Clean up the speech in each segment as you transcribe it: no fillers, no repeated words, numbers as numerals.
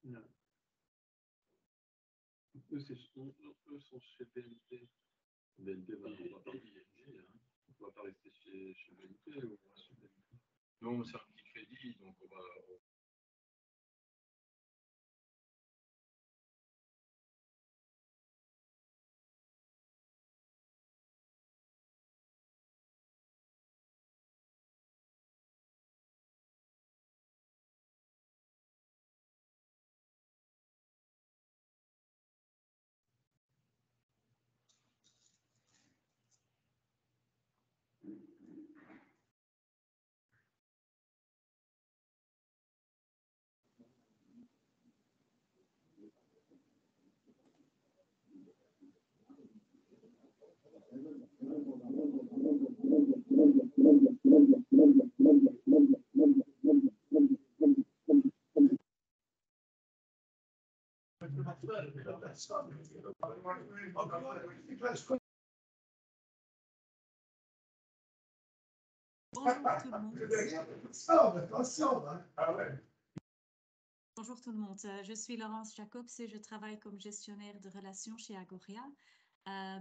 Non. Eux sont chez BNP. BNP va pas ING, hein. On va pas rester chez BNP ou chez BNP. Non, c'est un petit crédit, donc on va. Bonjour tout le monde, je suis Laurence Jacobs et je travaille comme gestionnaire de relations chez Agoria.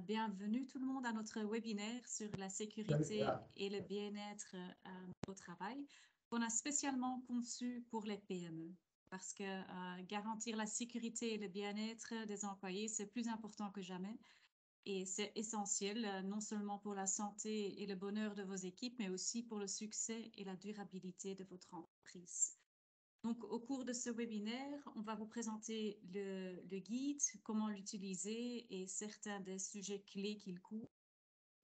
Bienvenue tout le monde à notre webinaire sur la sécurité et le bien-être au travail qu'on a spécialement conçu pour les PME parce que garantir la sécurité et le bien-être des employés, c'est plus important que jamais. Et c'est essentiel, non seulement pour la santé et le bonheur de vos équipes, mais aussi pour le succès et la durabilité de votre entreprise. Donc, au cours de ce webinaire, on va vous présenter le guide, comment l'utiliser et certains des sujets clés qu'il couvre.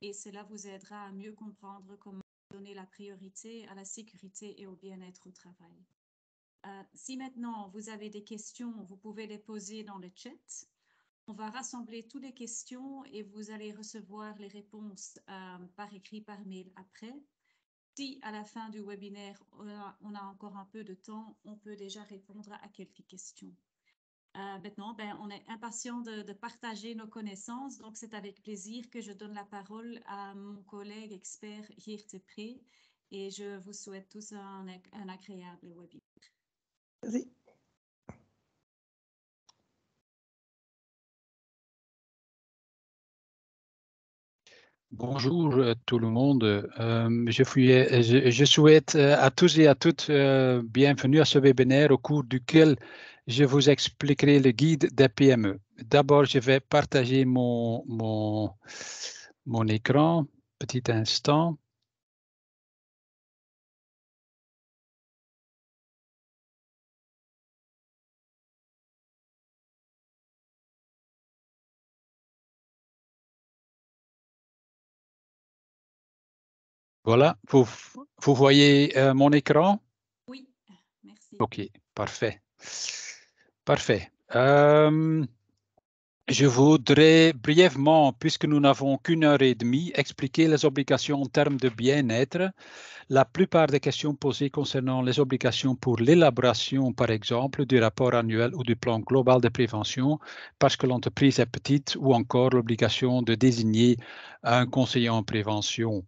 Et cela vous aidera à mieux comprendre comment donner la priorité à la sécurité et au bien-être au travail. Si maintenant vous avez des questions, vous pouvez les poser dans le chat. On va rassembler toutes les questions et vous allez recevoir les réponses par écrit, par mail après. Si à la fin du webinaire, on a encore un peu de temps, on peut déjà répondre à quelques questions. Maintenant, on est impatient de partager nos connaissances, donc c'est avec plaisir que je donne la parole à mon collègue expert Geert Pré et je vous souhaite tous un agréable webinaire. Vas-y. Bonjour tout le monde. Je souhaite à tous et à toutes bienvenue à ce webinaire au cours duquel je vous expliquerai le guide des PME. D'abord, je vais partager mon écran. Petit instant. Voilà, vous voyez mon écran? Oui, merci. OK, parfait. Parfait. Je voudrais brièvement, puisque nous n'avons qu'une heure et demie, expliquer les obligations en termes de bien-être. La plupart des questions posées concernant les obligations pour l'élaboration, par exemple, du rapport annuel ou du plan global de prévention, parce que l'entreprise est petite, ou encore l'obligation de désigner un conseiller en prévention.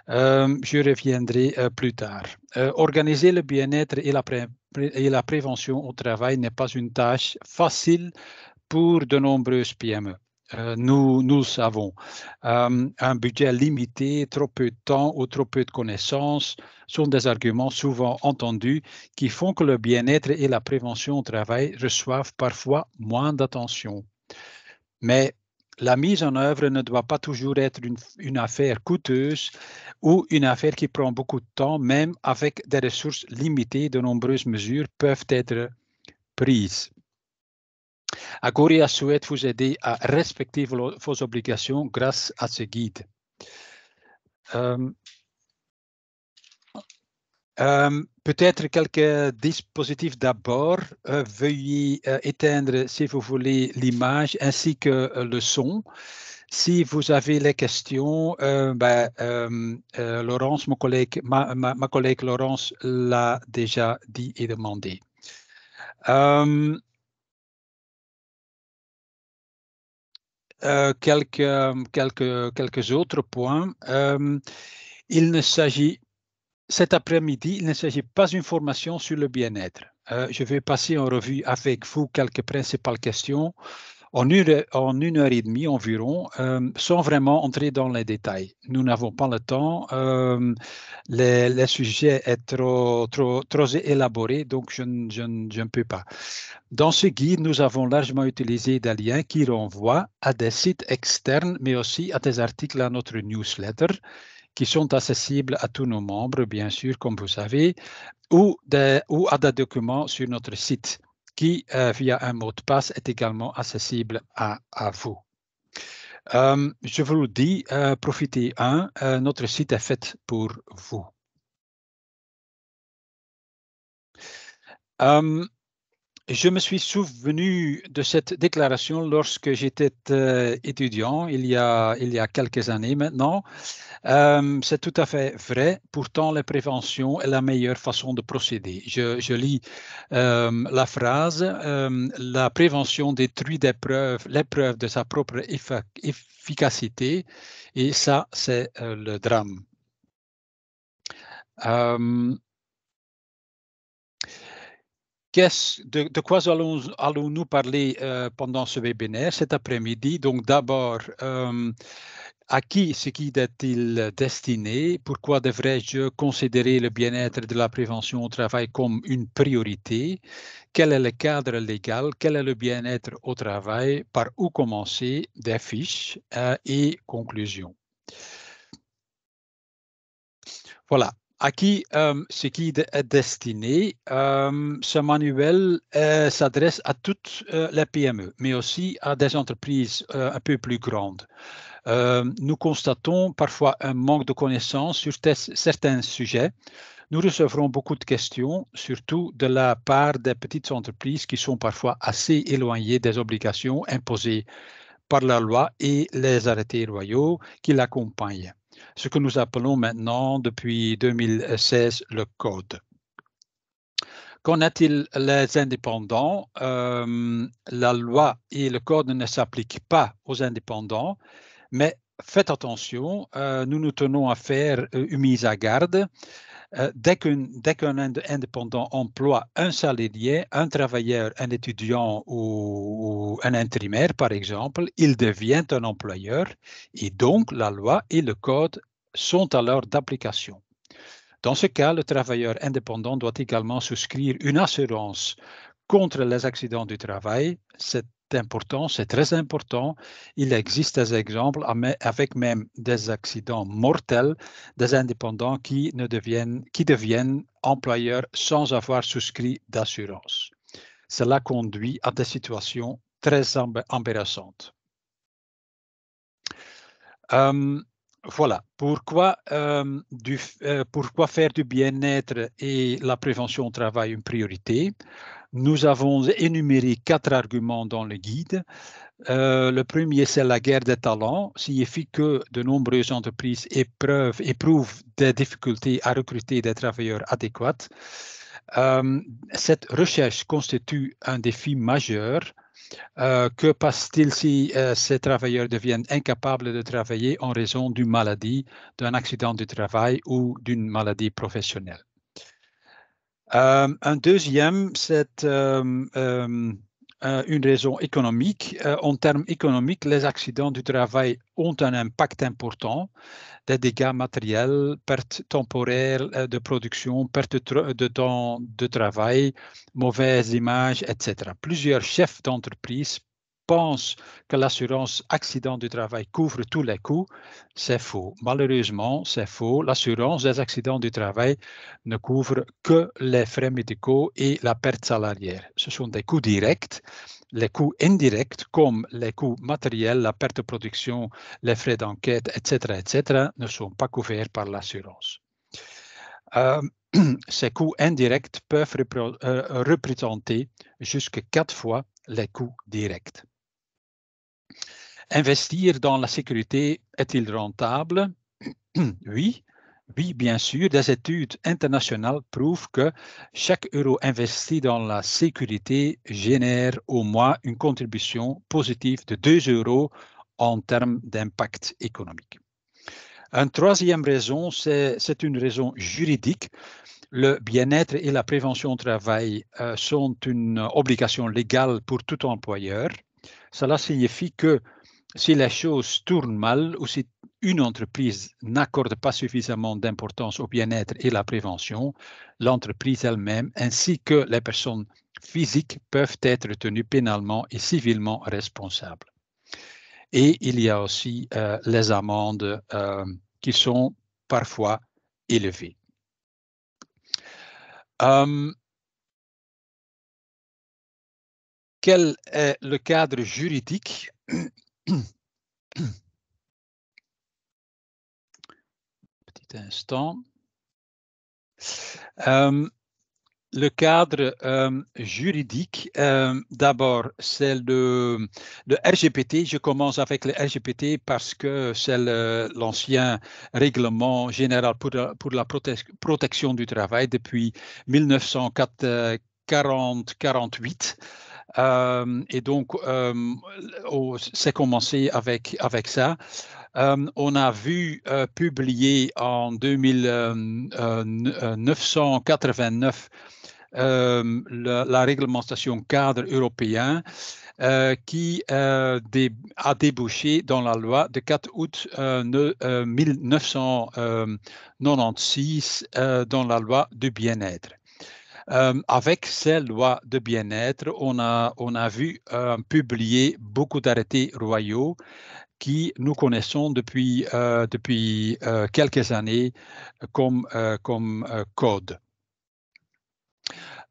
Je reviendrai plus tard. Organiser le bien-être et la prévention au travail n'est pas une tâche facile pour de nombreuses PME. Nous le savons. Un budget limité, trop peu de temps ou trop peu de connaissances sont des arguments souvent entendus qui font que le bien-être et la prévention au travail reçoivent parfois moins d'attention. Mais la mise en œuvre ne doit pas toujours être une affaire coûteuse ou une affaire qui prend beaucoup de temps, même avec des ressources limitées. De nombreuses mesures peuvent être prises. Agoria souhaite vous aider à respecter vos obligations grâce à ce guide. Peut-être quelques dispositifs d'abord. Veuillez éteindre, si vous voulez, l'image ainsi que le son. Si vous avez les questions, Laurence, ma collègue Laurence l'a déjà dit et demandé. Quelques autres points. Cet après-midi, il ne s'agit pas d'une formation sur le bien-être. je vais passer en revue avec vous quelques principales questions en une heure et demie environ, sans vraiment entrer dans les détails. Nous n'avons pas le temps. Le sujet est trop élaboré, donc je ne peux pas. Dans ce guide, nous avons largement utilisé des liens qui renvoient à des sites externes, mais aussi à des articles à notre newsletter, qui sont accessibles à tous nos membres, bien sûr, comme vous savez, ou à des documents sur notre site, qui, via un mot de passe, est également accessible à vous. Je vous le dis, profitez-en, notre site est fait pour vous. Je me suis souvenu de cette déclaration lorsque j'étais étudiant, il y a quelques années maintenant. C'est tout à fait vrai. Pourtant, la prévention est la meilleure façon de procéder. Je lis la phrase, la prévention détruit l'épreuve de sa propre efficacité, et ça, c'est le drame. De quoi allons-nous parler pendant ce webinaire cet après-midi? Donc d'abord, à qui ce guide est-il destiné? Pourquoi devrais-je considérer le bien-être de la prévention au travail comme une priorité? Quel est le cadre légal? Quel est le bien-être au travail? Par où commencer? Des fiches et conclusions. Voilà. À qui ce guide est destiné? Ce manuel s'adresse à toutes les PME, mais aussi à des entreprises un peu plus grandes. Nous constatons parfois un manque de connaissances sur certains sujets. Nous recevrons beaucoup de questions, surtout de la part des petites entreprises qui sont parfois assez éloignées des obligations imposées par la loi et les arrêtés royaux qui l'accompagnent. Ce que nous appelons maintenant, depuis 2016, le code. Qu'en est-il les indépendants? La loi et le code ne s'appliquent pas aux indépendants, mais faites attention, nous nous tenons à faire une mise à garde. Dès qu'un indépendant emploie un salarié, un travailleur, un étudiant ou un intérimaire, par exemple, il devient un employeur et donc la loi et le code sont alors d'application. Dans ce cas, le travailleur indépendant doit également souscrire une assurance contre les accidents du travail. C'est important, c'est très important. Il existe des exemples avec même des accidents mortels des indépendants qui deviennent employeurs sans avoir souscrit d'assurance. Cela conduit à des situations très embarrassantes. Voilà, pourquoi faire du bien-être et la prévention au travail une priorité? Nous avons énuméré 4 arguments dans le guide. Le premier, c'est la guerre des talents, signifie que de nombreuses entreprises éprouvent des difficultés à recruter des travailleurs adéquats. Cette recherche constitue un défi majeur. Que passe-t-il si ces travailleurs deviennent incapables de travailler en raison d'une maladie, d'un accident du travail ou d'une maladie professionnelle? Un deuxième, c'est une raison économique. En termes économiques, les accidents du travail ont un impact important. Des dégâts matériels, pertes temporaires de production, perte de temps de travail, mauvaise image, etc. Plusieurs chefs d'entreprise pensent que l'assurance accident du travail couvre tous les coûts. C'est faux. Malheureusement, c'est faux. L'assurance des accidents du travail ne couvre que les frais médicaux et la perte salariale. Ce sont des coûts directs. Les coûts indirects, comme les coûts matériels, la perte de production, les frais d'enquête, etc., ne sont pas couverts par l'assurance. Ces coûts indirects peuvent représenter jusqu'à 4 fois les coûts directs. Investir dans la sécurité est-il rentable? Oui. Oui, bien sûr, des études internationales prouvent que chaque euro investi dans la sécurité génère au moins une contribution positive de 2 € en termes d'impact économique. Une troisième raison, c'est une raison juridique. le bien-être et la prévention au travail sont une obligation légale pour tout employeur. Cela signifie que si les choses tournent mal ou si une entreprise n'accorde pas suffisamment d'importance au bien-être et la prévention, l'entreprise elle-même ainsi que les personnes physiques peuvent être tenues pénalement et civilement responsables. Et il y a aussi les amendes qui sont parfois élevées. Quel est le cadre juridique? Petit instant. Le cadre juridique, d'abord, c'est le RGPD. Je commence avec le RGPD parce que c'est l'ancien règlement général pour la protection du travail depuis 1948. Et donc, c'est commencé avec ça. On a vu publier en 1989 la réglementation cadre européen qui a débouché dans la loi de 4 août 1996 dans la loi du bien-être. Avec ces lois de bien-être, on a vu publier beaucoup d'arrêtés royaux qui nous connaissons depuis quelques années comme code.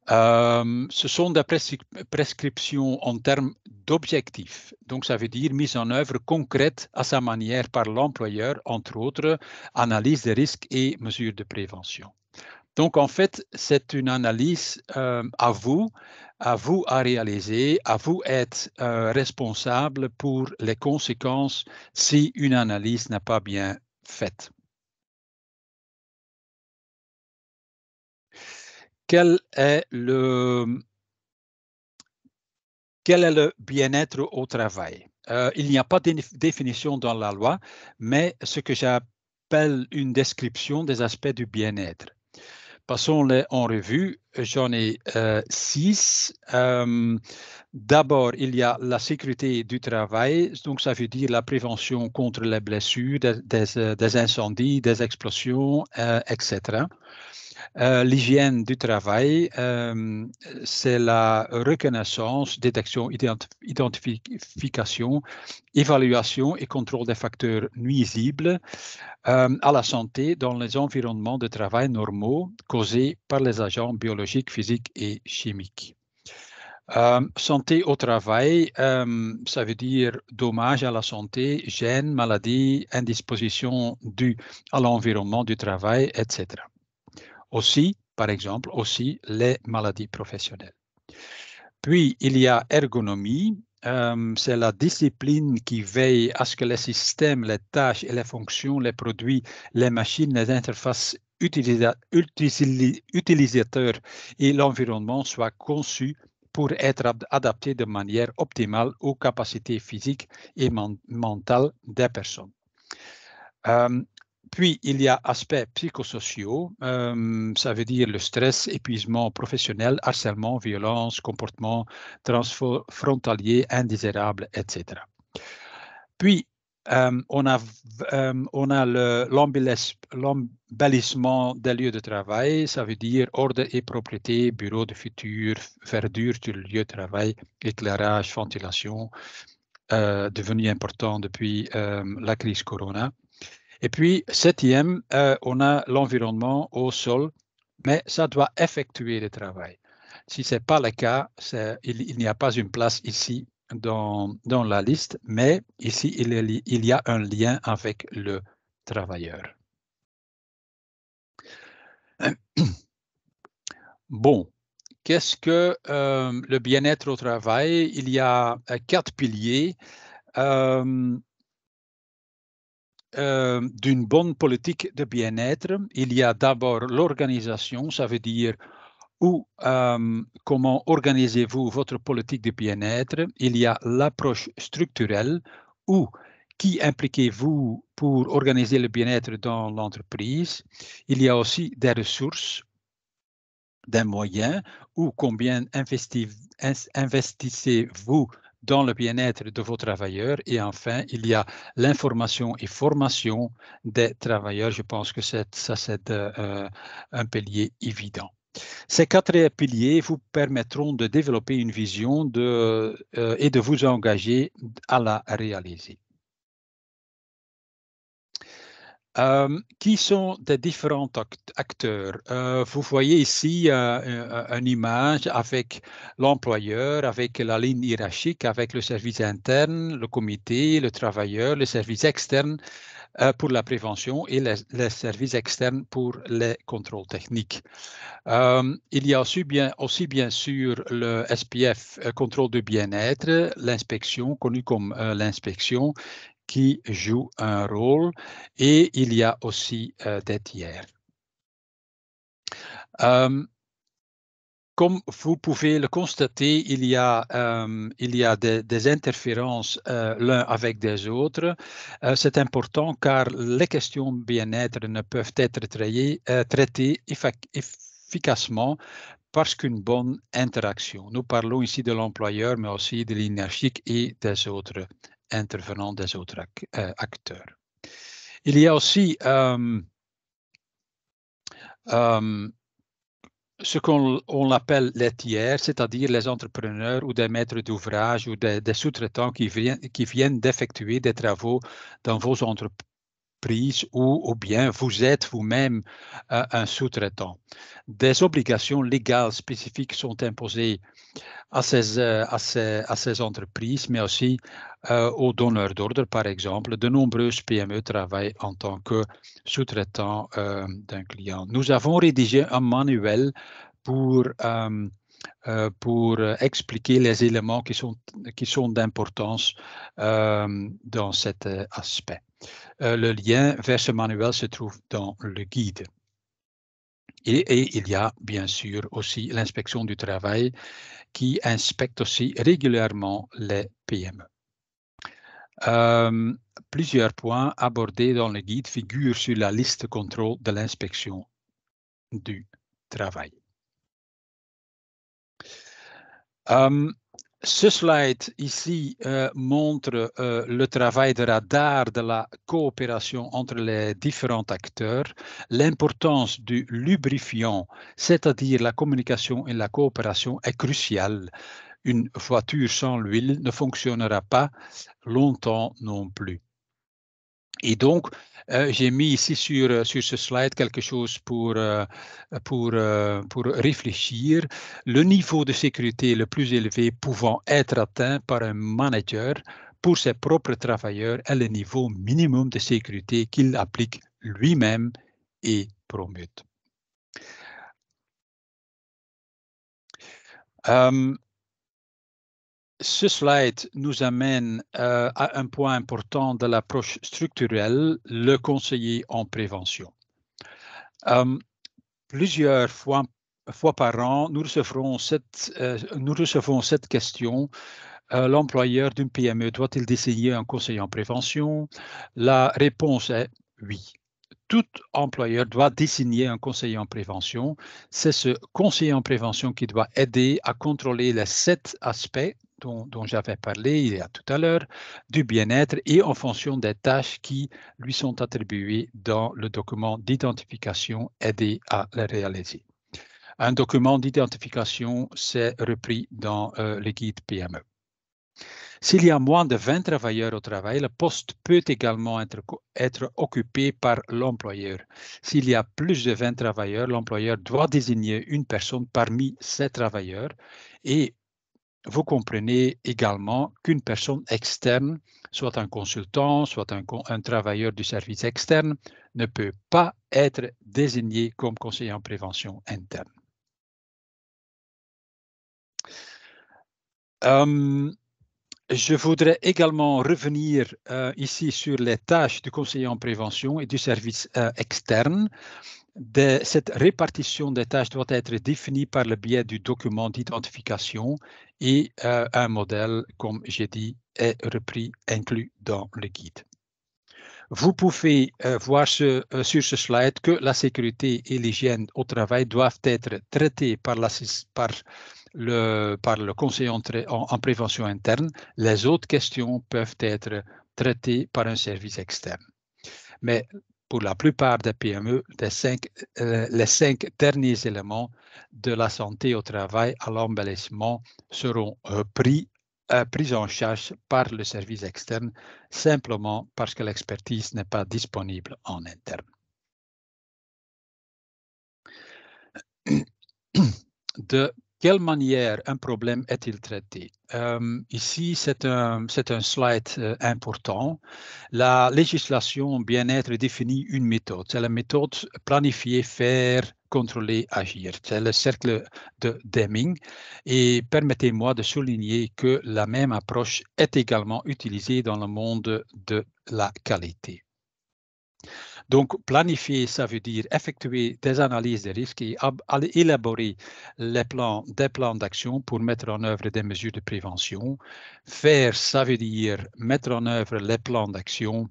Ce sont des prescriptions en termes d'objectifs. Donc, ça veut dire mise en œuvre concrète à sa manière par l'employeur, entre autres, analyse des risques et mesures de prévention. Donc, en fait, c'est une analyse à vous à réaliser, à vous être responsable pour les conséquences si une analyse n'est pas bien faite. Quel est le bien-être au travail? Il n'y a pas de définition dans la loi, mais ce que j'appelle une description des aspects du bien-être. Passons-les en revue. J'en ai 6. D'abord, il y a la sécurité du travail. Donc, ça veut dire la prévention contre les blessures, des incendies, des explosions, etc. L'hygiène du travail, c'est la reconnaissance, détection, identification, évaluation et contrôle des facteurs nuisibles à la santé dans les environnements de travail normaux causés par les agents biologiques, physiques et chimiques. Santé au travail, ça veut dire dommage à la santé, gêne, maladie, indisposition due à l'environnement du travail, etc. Aussi, par exemple, aussi les maladies professionnelles. Puis, il y a ergonomie. C'est la discipline qui veille à ce que les systèmes, les tâches et les fonctions, les produits, les machines, les interfaces utilisateurs et l'environnement soient conçus pour être adaptés de manière optimale aux capacités physiques et mentales des personnes. Puis, il y a aspects psychosociaux, ça veut dire le stress, épuisement professionnel, harcèlement, violence, comportement transfrontalier, indésirable, etc. Puis, on a l'embellissement des lieux de travail, ça veut dire ordre et propreté, bureau de futur, verdure sur le lieu de travail, éclairage, ventilation, devenu important depuis la crise Corona. Et puis, septième, on a l'environnement au sol, mais ça doit effectuer le travail. Si ce n'est pas le cas, il n'y a pas une place ici dans la liste, mais ici, il y a un lien avec le travailleur. Bon, qu'est-ce que le bien-être au travail? Il y a 4 piliers. D'une bonne politique de bien-être, il y a d'abord l'organisation, ça veut dire comment organisez-vous votre politique de bien-être. Il y a l'approche structurelle, qui impliquez-vous pour organiser le bien-être dans l'entreprise. Il y a aussi des ressources, des moyens ou combien investissez-vous dans le bien-être de vos travailleurs. Et enfin, il y a l'information et formation des travailleurs. Je pense que ça, c'est un pilier évident. Ces 4 piliers vous permettront de développer une vision et de vous engager à la réaliser. Qui sont des différents acteurs? Vous voyez ici une image avec l'employeur, avec la ligne hiérarchique, avec le service interne, le comité, le travailleur, le service externe pour la prévention et les services externes pour les contrôles techniques. Il y a aussi bien sûr le SPF, contrôle de bien-être, l'inspection, connu comme l'inspection, qui joue un rôle, et il y a aussi des tiers. Comme vous pouvez le constater, il y a des interférences l'un avec des autres. C'est important car les questions bien-être ne peuvent être traitées efficacement parce qu'une bonne interaction. Nous parlons ici de l'employeur, mais aussi de l'énergie et des autres intervenants, des autres acteurs. Il y a aussi ce qu'on appelle les tiers, c'est-à-dire les entrepreneurs ou des maîtres d'ouvrage ou des sous-traitants qui viennent d'effectuer des travaux dans vos entreprises ou bien vous êtes vous-même un sous-traitant. Des obligations légales spécifiques sont imposées à ces entreprises, mais aussi aux donneurs d'ordre, par exemple. De nombreuses PME travaillent en tant que sous-traitants d'un client. Nous avons rédigé un manuel pour expliquer les éléments qui sont d'importance dans cet aspect. Le lien vers ce manuel se trouve dans le guide. Et il y a bien sûr aussi l'inspection du travail qui inspecte aussi régulièrement les PME. Plusieurs points abordés dans le guide figurent sur la liste de contrôle de l'inspection du travail. Ce slide ici montre le travail de radar de la coopération entre les différents acteurs, l'importance du lubrifiant, c'est-à-dire la communication et la coopération est cruciale. Une voiture sans l'huile ne fonctionnera pas longtemps non plus. Et donc, j'ai mis ici sur ce slide quelque chose pour réfléchir. Le niveau de sécurité le plus élevé pouvant être atteint par un manager pour ses propres travailleurs est le niveau minimum de sécurité qu'il applique lui-même et promute. Ce slide nous amène à un point important de l'approche structurelle, le conseiller en prévention. Plusieurs fois par an, nous recevons cette question. L'employeur d'une PME doit-il désigner un conseiller en prévention? La réponse est oui. Tout employeur doit désigner un conseiller en prévention. C'est ce conseiller en prévention qui doit aider à contrôler les 7 aspects dont j'avais parlé il y a tout à l'heure, du bien-être et en fonction des tâches qui lui sont attribuées dans le document d'identification, aider à les réaliser. Un document d'identification, c'est repris dans le guide PME. S'il y a moins de 20 travailleurs au travail, le poste peut également être occupé par l'employeur. S'il y a plus de 20 travailleurs, l'employeur doit désigner une personne parmi ces travailleurs et vous comprenez également qu'une personne externe, soit un consultant, soit un travailleur du service externe, ne peut pas être désigné comme conseiller en prévention interne. Je voudrais également revenir ici sur les tâches du conseiller en prévention et du service externe. Cette répartition des tâches doit être définie par le biais du document d'identification et un modèle, comme j'ai dit, est inclus dans le guide. Vous pouvez voir sur ce slide que la sécurité et l'hygiène au travail doivent être traitées par le conseiller en prévention interne. Les autres questions peuvent être traitées par un service externe. Mais pour la plupart des PME, les 5 derniers éléments de la santé au travail à l'embellissement seront pris en charge par le service externe, simplement parce que l'expertise n'est pas disponible en interne. De quelle manière un problème est-il traité? Ici, c'est un slide important. La législation bien-être définit une méthode. C'est la méthode planifier, faire, contrôler, agir. C'est le cercle de Deming. Et permettez-moi de souligner que la même approche est également utilisée dans le monde de la qualité. Donc, planifier, ça veut dire effectuer des analyses de risques et élaborer des plans d'action pour mettre en œuvre des mesures de prévention. Faire, ça veut dire mettre en œuvre les plans d'action.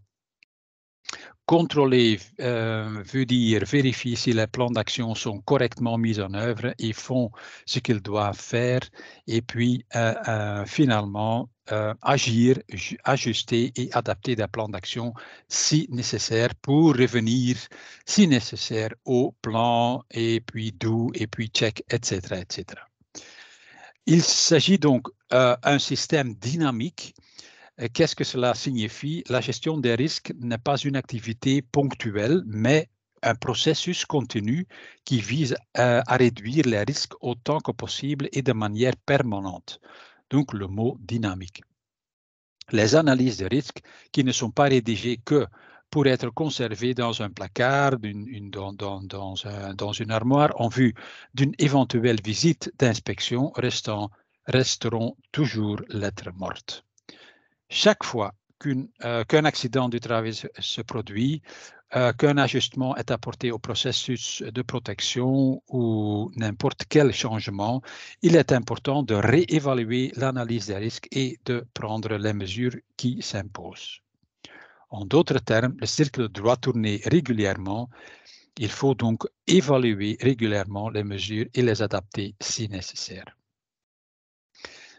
Contrôler veut dire vérifier si les plans d'action sont correctement mis en œuvre et font ce qu'ils doivent faire. Et puis, finalement, agir, ajuster et adapter des plans d'action si nécessaire pour revenir, si nécessaire, au plan et puis do et puis check, etc., etc. Il s'agit donc d'un système dynamique. Qu'est-ce que cela signifie? La gestion des risques n'est pas une activité ponctuelle, mais un processus continu qui vise à réduire les risques autant que possible et de manière permanente. Donc, le mot dynamique. Les analyses de risques qui ne sont pas rédigées que pour être conservées dans un placard, dans une armoire, en vue d'une éventuelle visite d'inspection, resteront toujours lettres mortes. Chaque fois qu'un accident du travail se produit, qu'un ajustement est apporté au processus de protection ou n'importe quel changement, il est important de réévaluer l'analyse des risques et de prendre les mesures qui s'imposent. En d'autres termes, le cercle doit tourner régulièrement. Il faut donc évaluer régulièrement les mesures et les adapter si nécessaire.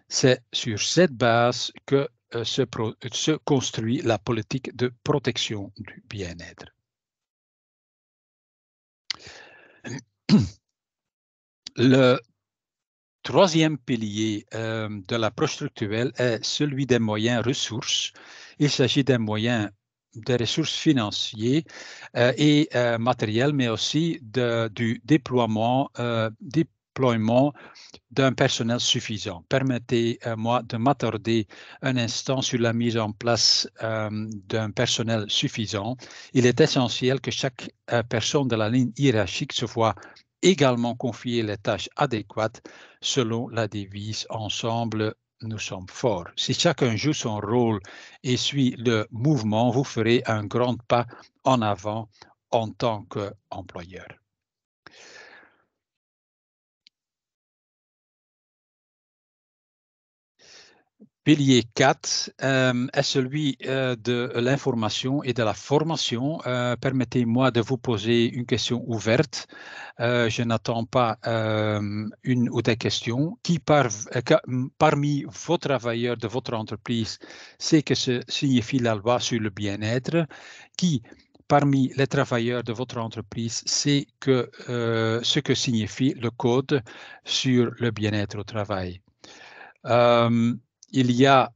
C'est sur cette base que se construit la politique de protection du bien-être. Le troisième pilier de l'approche structurelle est celui des moyens ressources. Il s'agit des ressources financières et matérielles, mais aussi du déploiement d'un personnel suffisant. Permettez-moi de m'attarder un instant sur la mise en place d'un personnel suffisant. Il est essentiel que chaque personne de la ligne hiérarchique se voit également confier les tâches adéquates selon la devise « Ensemble, nous sommes forts ». Si chacun joue son rôle et suit le mouvement, vous ferez un grand pas en avant en tant qu'employeur. Pilier 4 est celui de l'information et de la formation. Permettez-moi de vous poser une question ouverte. Je n'attends pas une ou des questions. Qui parmi vos travailleurs de votre entreprise sait que ce signifie la loi sur le bien-être? Qui parmi les travailleurs de votre entreprise sait ce que signifie le code sur le bien-être au travail? Il y a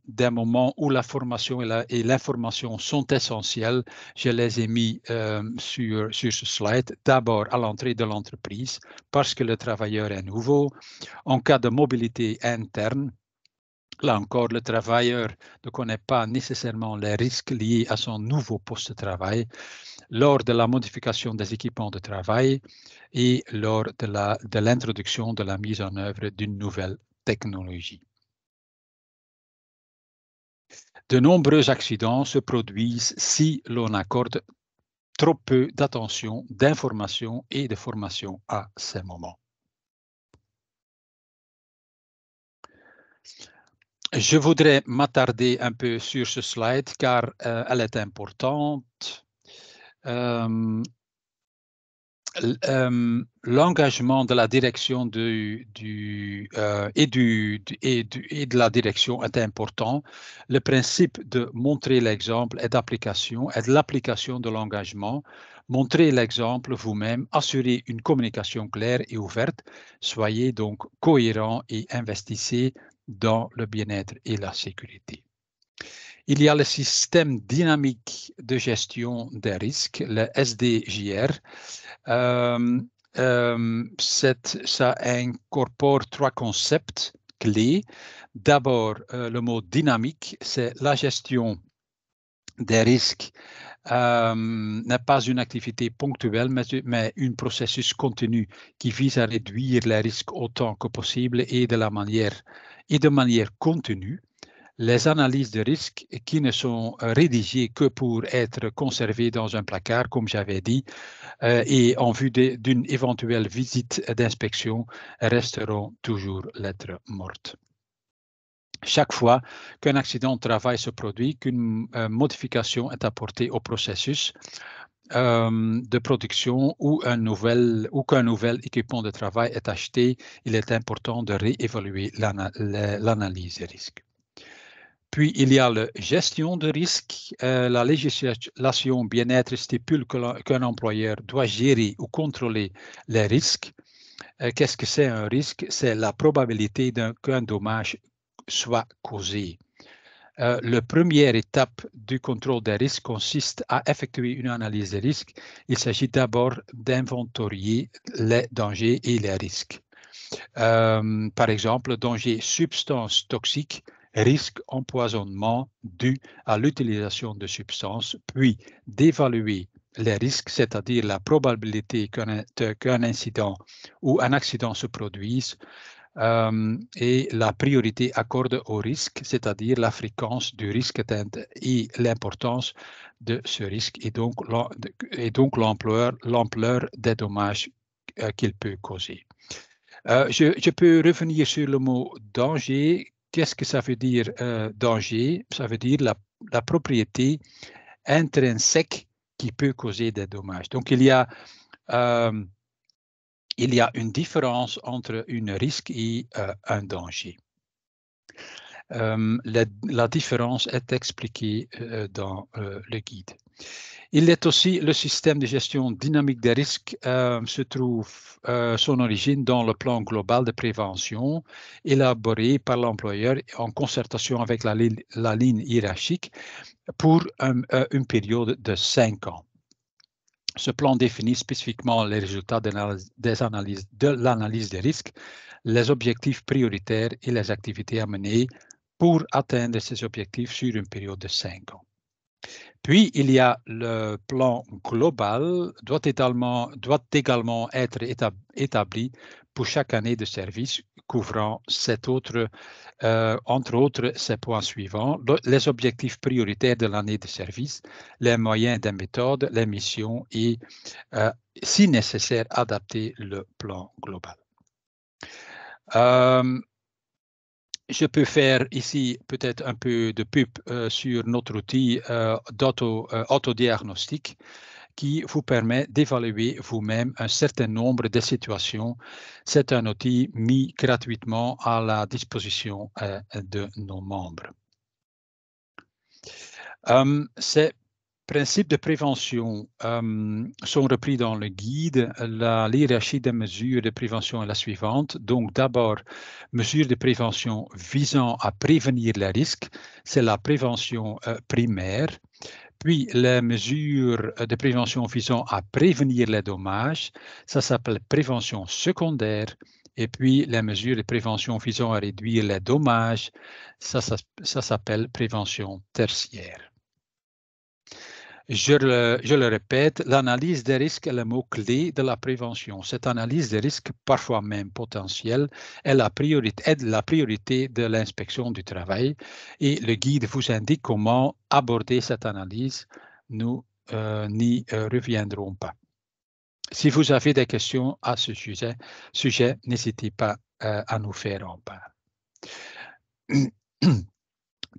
des moments où la formation et l'information sont essentielles. Je les ai mis sur ce slide. D'abord, à l'entrée de l'entreprise, parce que le travailleur est nouveau. En cas de mobilité interne, là encore, le travailleur ne connaît pas nécessairement les risques liés à son nouveau poste de travail. Lors de la modification des équipements de travail et lors de l'introduction de la mise en œuvre d'une nouvelle technologie. De nombreux accidents se produisent si l'on accorde trop peu d'attention, d'information et de formation à ces moments. Je voudrais m'attarder un peu sur ce slide car elle est importante. L'engagement de la direction et de la direction est important. Le principe de montrer l'exemple et d'application et de l'application de l'engagement. Montrez l'exemple vous-même, assurez une communication claire et ouverte. Soyez donc cohérent et investissez dans le bien-être et la sécurité. Il y a le système dynamique de gestion des risques, le SDJR. Ça incorpore trois concepts clés. D'abord, le mot dynamique, c'est la gestion des risques n'est pas une activité ponctuelle, mais un processus continu qui vise à réduire les risques autant que possible et de manière continue. Les analyses de risque qui ne sont rédigées que pour être conservées dans un placard, comme j'avais dit, et en vue d'une éventuelle visite d'inspection, resteront toujours lettre morte. Chaque fois qu'un accident de travail se produit, qu'une modification est apportée au processus de production ou qu'un nouvel équipement de travail est acheté, il est important de réévaluer l'analyse des risques. Puis, il y a la gestion de risque. La législation bien-être stipule qu'un employeur doit gérer ou contrôler les risques. Qu'est-ce que c'est un risque? C'est la probabilité qu'un dommage soit causé. La première étape du contrôle des risques consiste à effectuer une analyse des risques. Il s'agit d'abord d'inventorier les dangers et les risques. Par exemple, danger substance toxique, risque empoisonnement dû à l'utilisation de substances, puis d'évaluer les risques, c'est-à-dire la probabilité qu'un incident ou un accident se produise, et la priorité accordée au risque, c'est-à-dire la fréquence du risque et l'importance de ce risque et donc l'ampleur des dommages qu'il peut causer. Je peux revenir sur le mot danger. Qu'est-ce que ça veut dire danger? Ça veut dire la propriété intrinsèque qui peut causer des dommages. Donc, il y a une différence entre un risque et un danger. La différence est expliquée dans le guide. Il est aussi le système de gestion dynamique des risques se trouve son origine dans le plan global de prévention élaboré par l'employeur en concertation avec la ligne hiérarchique pour une période de 5 ans. Ce plan définit spécifiquement les résultats de l'analyse des risques, les objectifs prioritaires et les activités à mener pour atteindre ces objectifs sur une période de 5 ans. Puis, il y a le plan global, doit également être établi pour chaque année de service, couvrant entre autres ces points suivants, les objectifs prioritaires de l'année de service, les moyens des méthodes, les missions et, si nécessaire, adapter le plan global. Je peux faire ici peut-être un peu de pub sur notre outil d'autodiagnostic qui vous permet d'évaluer vous-même un certain nombre de situations. C'est un outil mis gratuitement à la disposition de nos membres. Ces principes de prévention sont repris dans le guide. La hiérarchie des mesures de prévention est la suivante. Donc, d'abord, mesures de prévention visant à prévenir les risques, c'est la prévention primaire. Puis, les mesures de prévention visant à prévenir les dommages, ça s'appelle prévention secondaire. Et puis, les mesures de prévention visant à réduire les dommages, ça s'appelle prévention tertiaire. Je le répète, l'analyse des risques est le mot-clé de la prévention. Cette analyse des risques, parfois même potentielle, est la priorité de l'inspection du travail. Et le guide vous indique comment aborder cette analyse. Nous n'y reviendrons pas. Si vous avez des questions à ce sujet, n'hésitez pas à nous faire en part.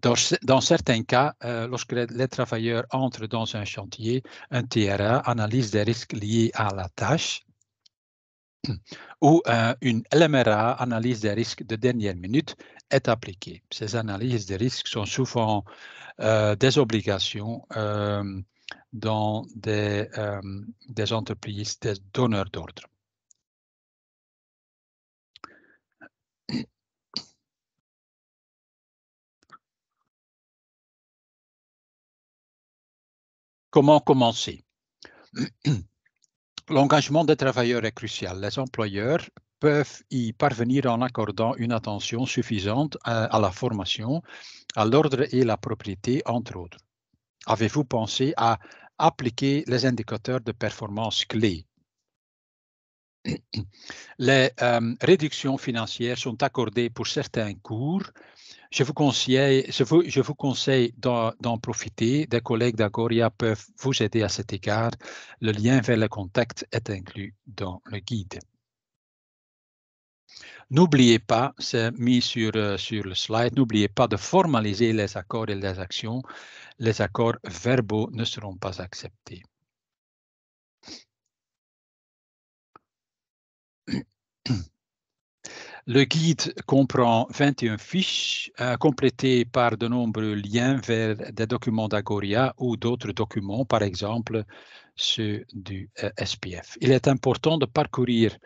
Dans certains cas, lorsque les travailleurs entrent dans un chantier, un TRA, analyse des risques liés à la tâche, ou une LMRA, analyse des risques de dernière minute, est appliquée. Ces analyses des risques sont souvent des obligations dans des entreprises, des donneurs d'ordre. Comment commencer? L'engagement des travailleurs est crucial. Les employeurs peuvent y parvenir en accordant une attention suffisante à la formation, à l'ordre et la propriété, entre autres. Avez-vous pensé à appliquer les indicateurs de performance clés? Les réductions financières sont accordées pour certains cours. Je vous conseille d'en profiter. Des collègues d'Agoria peuvent vous aider à cet égard. Le lien vers le contact est inclus dans le guide. N'oubliez pas, c'est mis sur le slide, n'oubliez pas de formaliser les accords et les actions. Les accords verbaux ne seront pas acceptés. Le guide comprend 21 fiches complétées par de nombreux liens vers des documents d'Agoria ou d'autres documents, par exemple ceux du SPF. Il est important de parcourir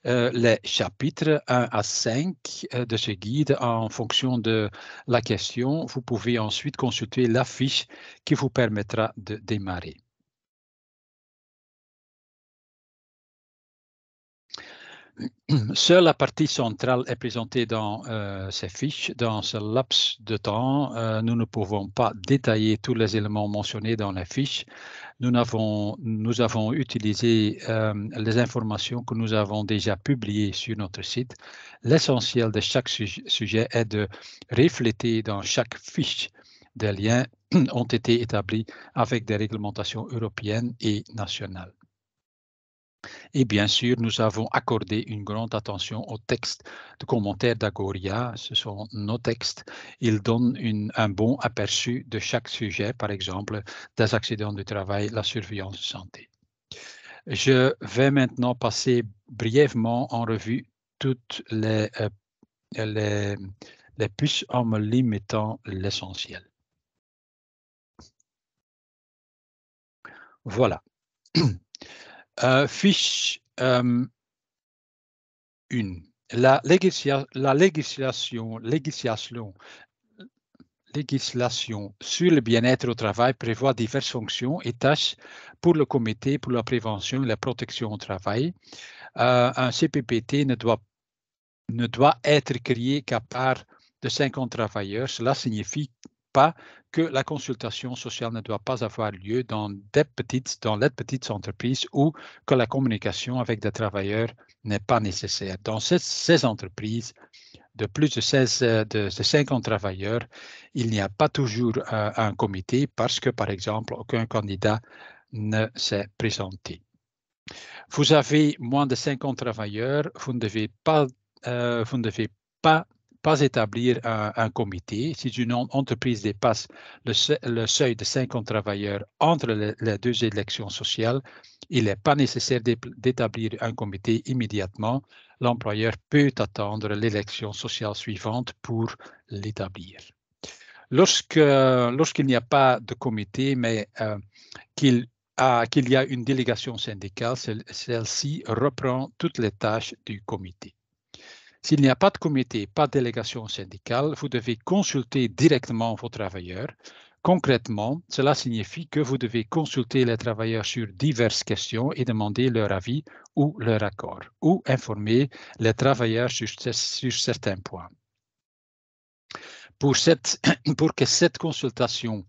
les chapitres 1 à 5 de ce guide en fonction de la question. Vous pouvez ensuite consulter la fiche qui vous permettra de démarrer. Seule la partie centrale est présentée dans ces fiches. Dans ce laps de temps, nous ne pouvons pas détailler tous les éléments mentionnés dans les fiches. Nous avons utilisé les informations que nous avons déjà publiées sur notre site. L'essentiel de chaque sujet est de refléter dans chaque fiche des liens ont été établis avec des réglementations européennes et nationales. Et bien sûr, nous avons accordé une grande attention aux textes de commentaires d'Agoria. Ce sont nos textes. Ils donnent un bon aperçu de chaque sujet, par exemple, des accidents du travail, la surveillance de santé. Je vais maintenant passer brièvement en revue toutes les puces en me limitant l'essentiel. Voilà. Fiche 1. La législation sur le bien-être au travail prévoit diverses fonctions et tâches pour le comité pour la prévention et la protection au travail. Un CPPT ne doit être créé qu'à part de 50 travailleurs. Cela signifie pas que la consultation sociale ne doit pas avoir lieu dans les petites entreprises ou que la communication avec des travailleurs n'est pas nécessaire. Dans ces entreprises de plus de 50 travailleurs, il n'y a pas toujours un comité parce que, par exemple, aucun candidat ne s'est présenté. Vous avez moins de 50 travailleurs, vous ne devez pas établir un comité. Si une entreprise dépasse le seuil de 50 travailleurs entre les deux élections sociales, il n'est pas nécessaire d'établir un comité immédiatement. L'employeur peut attendre l'élection sociale suivante pour l'établir. Lorsqu'il n'y a pas de comité, mais qu'il y a une délégation syndicale, celle-ci reprend toutes les tâches du comité. S'il n'y a pas de comité, pas de délégation syndicale, vous devez consulter directement vos travailleurs. Concrètement, cela signifie que vous devez consulter les travailleurs sur diverses questions et demander leur avis ou leur accord, ou informer les travailleurs sur certains points. Pour que cette consultation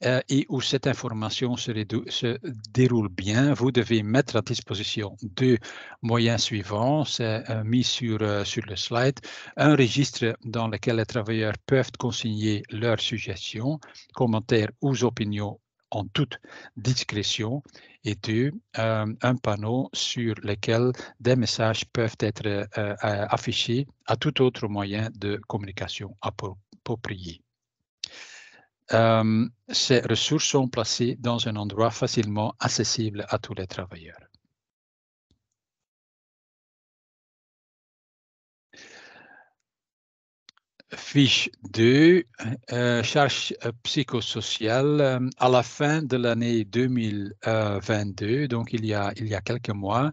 et où cette information se déroule bien, vous devez mettre à disposition deux moyens suivants, c'est mis sur le slide, un registre dans lequel les travailleurs peuvent consigner leurs suggestions, commentaires ou opinions en toute discrétion, et deux, un panneau sur lequel des messages peuvent être affichés à tout autre moyen de communication approprié. ces ressources sont placées dans un endroit facilement accessible à tous les travailleurs. Fiche 2, charge psychosociale. À la fin de l'année 2022, donc il y a quelques mois,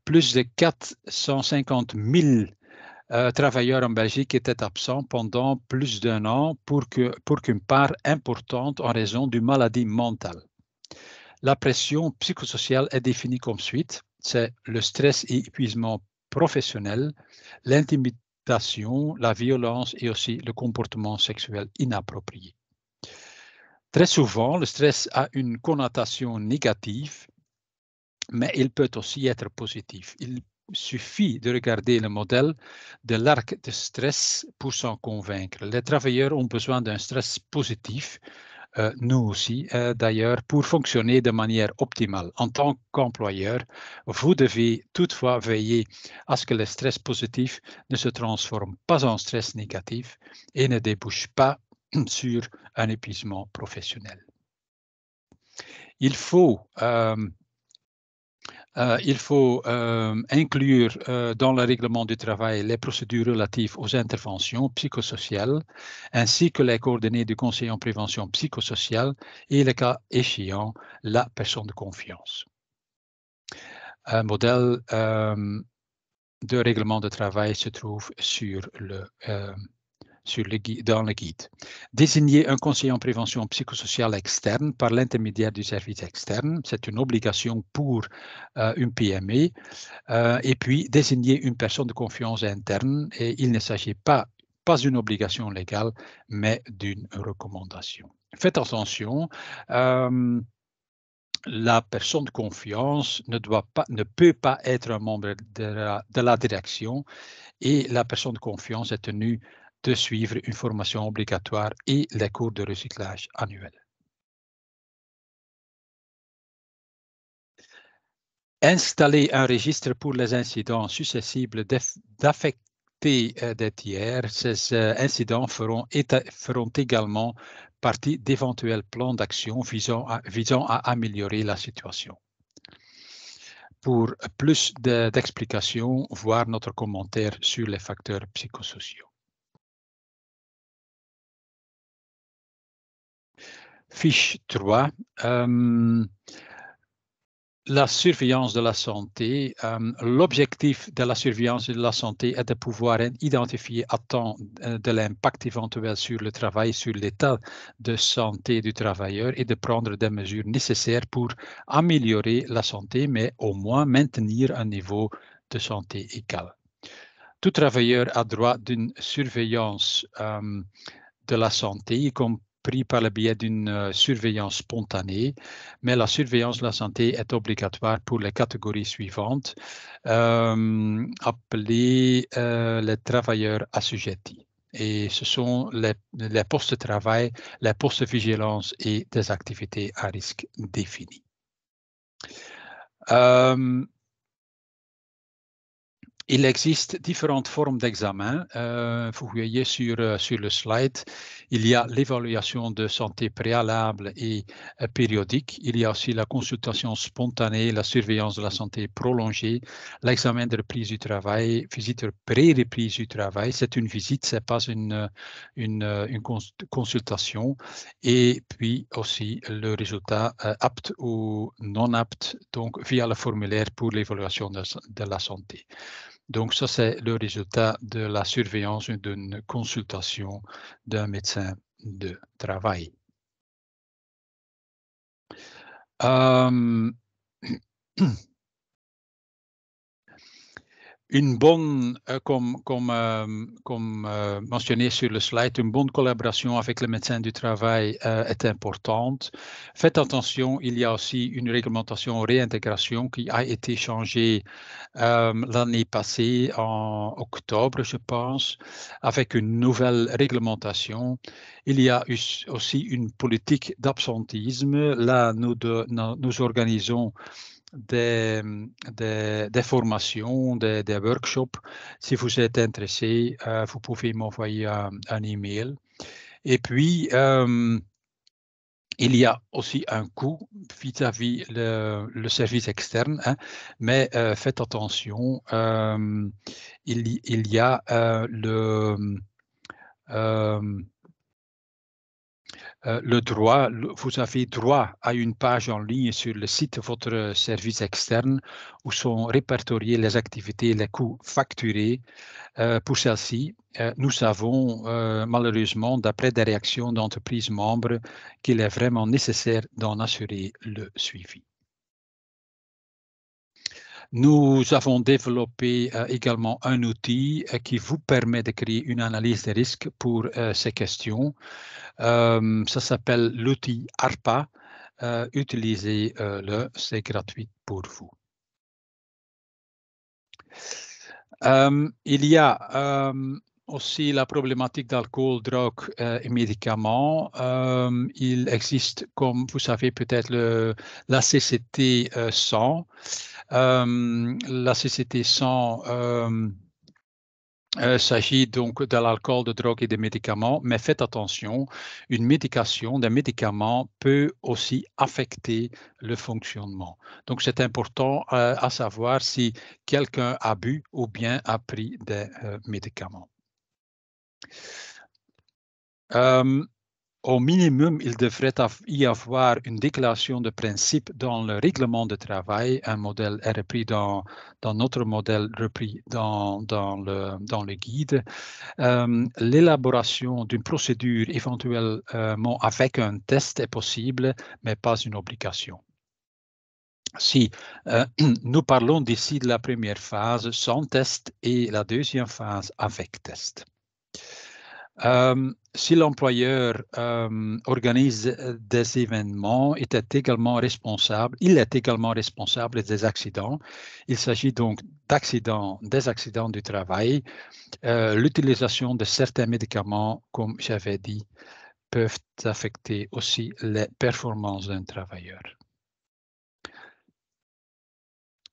plus de 450 000 travailleurs en Belgique étaient absents pendant plus d'1 an pour qu'une part importante en raison d'une maladie mentale. La pression psychosociale est définie comme suite. C'est le stress et épuisement professionnel, l'intimidation, la violence et aussi le comportement sexuel inapproprié. Très souvent, le stress a une connotation négative, mais il peut aussi être positif. Il suffit de regarder le modèle de l'arc de stress pour s'en convaincre. Les travailleurs ont besoin d'un stress positif, nous aussi d'ailleurs, pour fonctionner de manière optimale. En tant qu'employeur, vous devez toutefois veiller à ce que le stress positif ne se transforme pas en stress négatif et ne débouche pas sur un épuisement professionnel. Il faut inclure dans le règlement du travail les procédures relatives aux interventions psychosociales, ainsi que les coordonnées du conseil en prévention psychosociale et, le cas échéant, la personne de confiance. Un modèle de règlement de travail se trouve dans le guide. Désigner un conseiller en prévention psychosociale externe par l'intermédiaire du service externe, c'est une obligation pour une PME. Et puis, désigner une personne de confiance interne, et il ne s'agit pas d'une obligation légale, mais d'une recommandation. Faites attention, la personne de confiance ne peut pas être un membre de la direction et la personne de confiance est tenue de suivre une formation obligatoire et les cours de recyclage annuels. Installer un registre pour les incidents susceptibles d'affecter des tiers. Ces incidents feront également partie d'éventuels plans d'action visant à améliorer la situation. Pour plus d'explications, voir notre commentaire sur les facteurs psychosociaux. Fiche 3. La surveillance de la santé. L'objectif de la surveillance de la santé est de pouvoir identifier à temps de l'impact éventuel sur le travail, sur l'état de santé du travailleur et de prendre des mesures nécessaires pour améliorer la santé, mais au moins maintenir un niveau de santé égal. Tout travailleur a droit d'une surveillance de la santé, y compris par le biais d'une surveillance spontanée, mais la surveillance de la santé est obligatoire pour les catégories suivantes, appelées les travailleurs assujettis. Et ce sont les postes de travail, les postes de vigilance et des activités à risque définies. Il existe différentes formes d'examen. Vous voyez sur le slide, il y a l'évaluation de santé préalable et périodique. Il y a aussi la consultation spontanée, la surveillance de la santé prolongée, l'examen de reprise du travail, visite pré-reprise du travail. C'est une visite, ce n'est pas une consultation. Et puis aussi le résultat apte ou non apte, donc via le formulaire pour l'évaluation de la santé. Donc, ça, c'est le résultat de la surveillance d'une consultation d'un médecin de travail. Une bonne, comme mentionné sur le slide, une bonne collaboration avec le médecin du travail est importante. Faites attention, il y a aussi une réglementation réintégration qui a été changée l'année passée en octobre, je pense, avec une nouvelle réglementation. Il y a aussi une politique d'absentéisme. Là, nous organisons des formations, des workshops. Si vous êtes intéressé, vous pouvez m'envoyer un email. Et puis, il y a aussi un coût vis-à-vis le service externe, hein, mais faites attention, il y a le droit, vous avez droit à une page en ligne sur le site de votre service externe où sont répertoriées les activités et les coûts facturés. Pour celle-ci, nous savons malheureusement, d'après des réactions d'entreprises membres, qu'il est vraiment nécessaire d'en assurer le suivi. Nous avons développé également un outil qui vous permet de créer une analyse des risques pour ces questions. Ça s'appelle l'outil ARPA. Utilisez-le, c'est gratuit pour vous. Il y a aussi la problématique d'alcool, drogue et médicaments. Il existe, comme vous savez peut-être, la CCT 100. La CCT 100 s'agit donc de l'alcool, de drogue et des médicaments, mais faites attention, une médication, des médicaments peut aussi affecter le fonctionnement. Donc c'est important à savoir si quelqu'un a bu ou bien a pris des médicaments. Au minimum, il devrait y avoir une déclaration de principe dans le règlement de travail. Un modèle est repris dans notre modèle repris dans le guide. L'élaboration d'une procédure éventuellement avec un test est possible, mais pas une obligation. Si nous parlons d'ici de la première phase sans test et la deuxième phase avec test. Si l'employeur organise des événements, il est également responsable des accidents. Il s'agit donc des accidents du travail. L'utilisation de certains médicaments, comme j'avais dit, peuvent affecter aussi les performances d'un travailleur.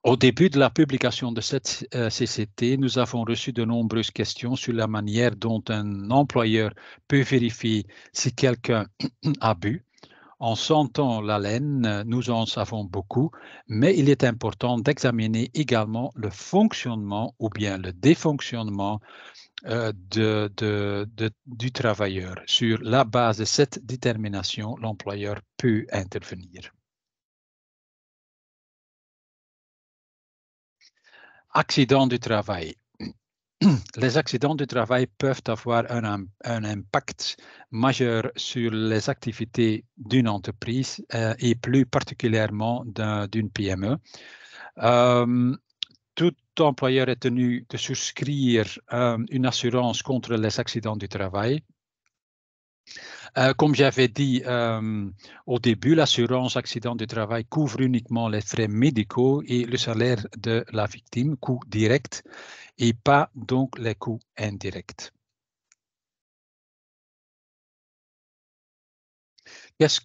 Au début de la publication de cette CCT, nous avons reçu de nombreuses questions sur la manière dont un employeur peut vérifier si quelqu'un a bu. En sentant l'haleine, nous en savons beaucoup, mais il est important d'examiner également le fonctionnement ou bien le défonctionnement du travailleur. Sur la base de cette détermination, l'employeur peut intervenir. Accidents du travail. Les accidents du travail peuvent avoir un impact majeur sur les activités d'une entreprise et plus particulièrement d'une PME. Tout employeur est tenu de souscrire une assurance contre les accidents du travail. Comme j'avais dit au début, l'assurance accident du travail couvre uniquement les frais médicaux et le salaire de la victime, coût direct, et pas donc les coûts indirects. Qu'est-ce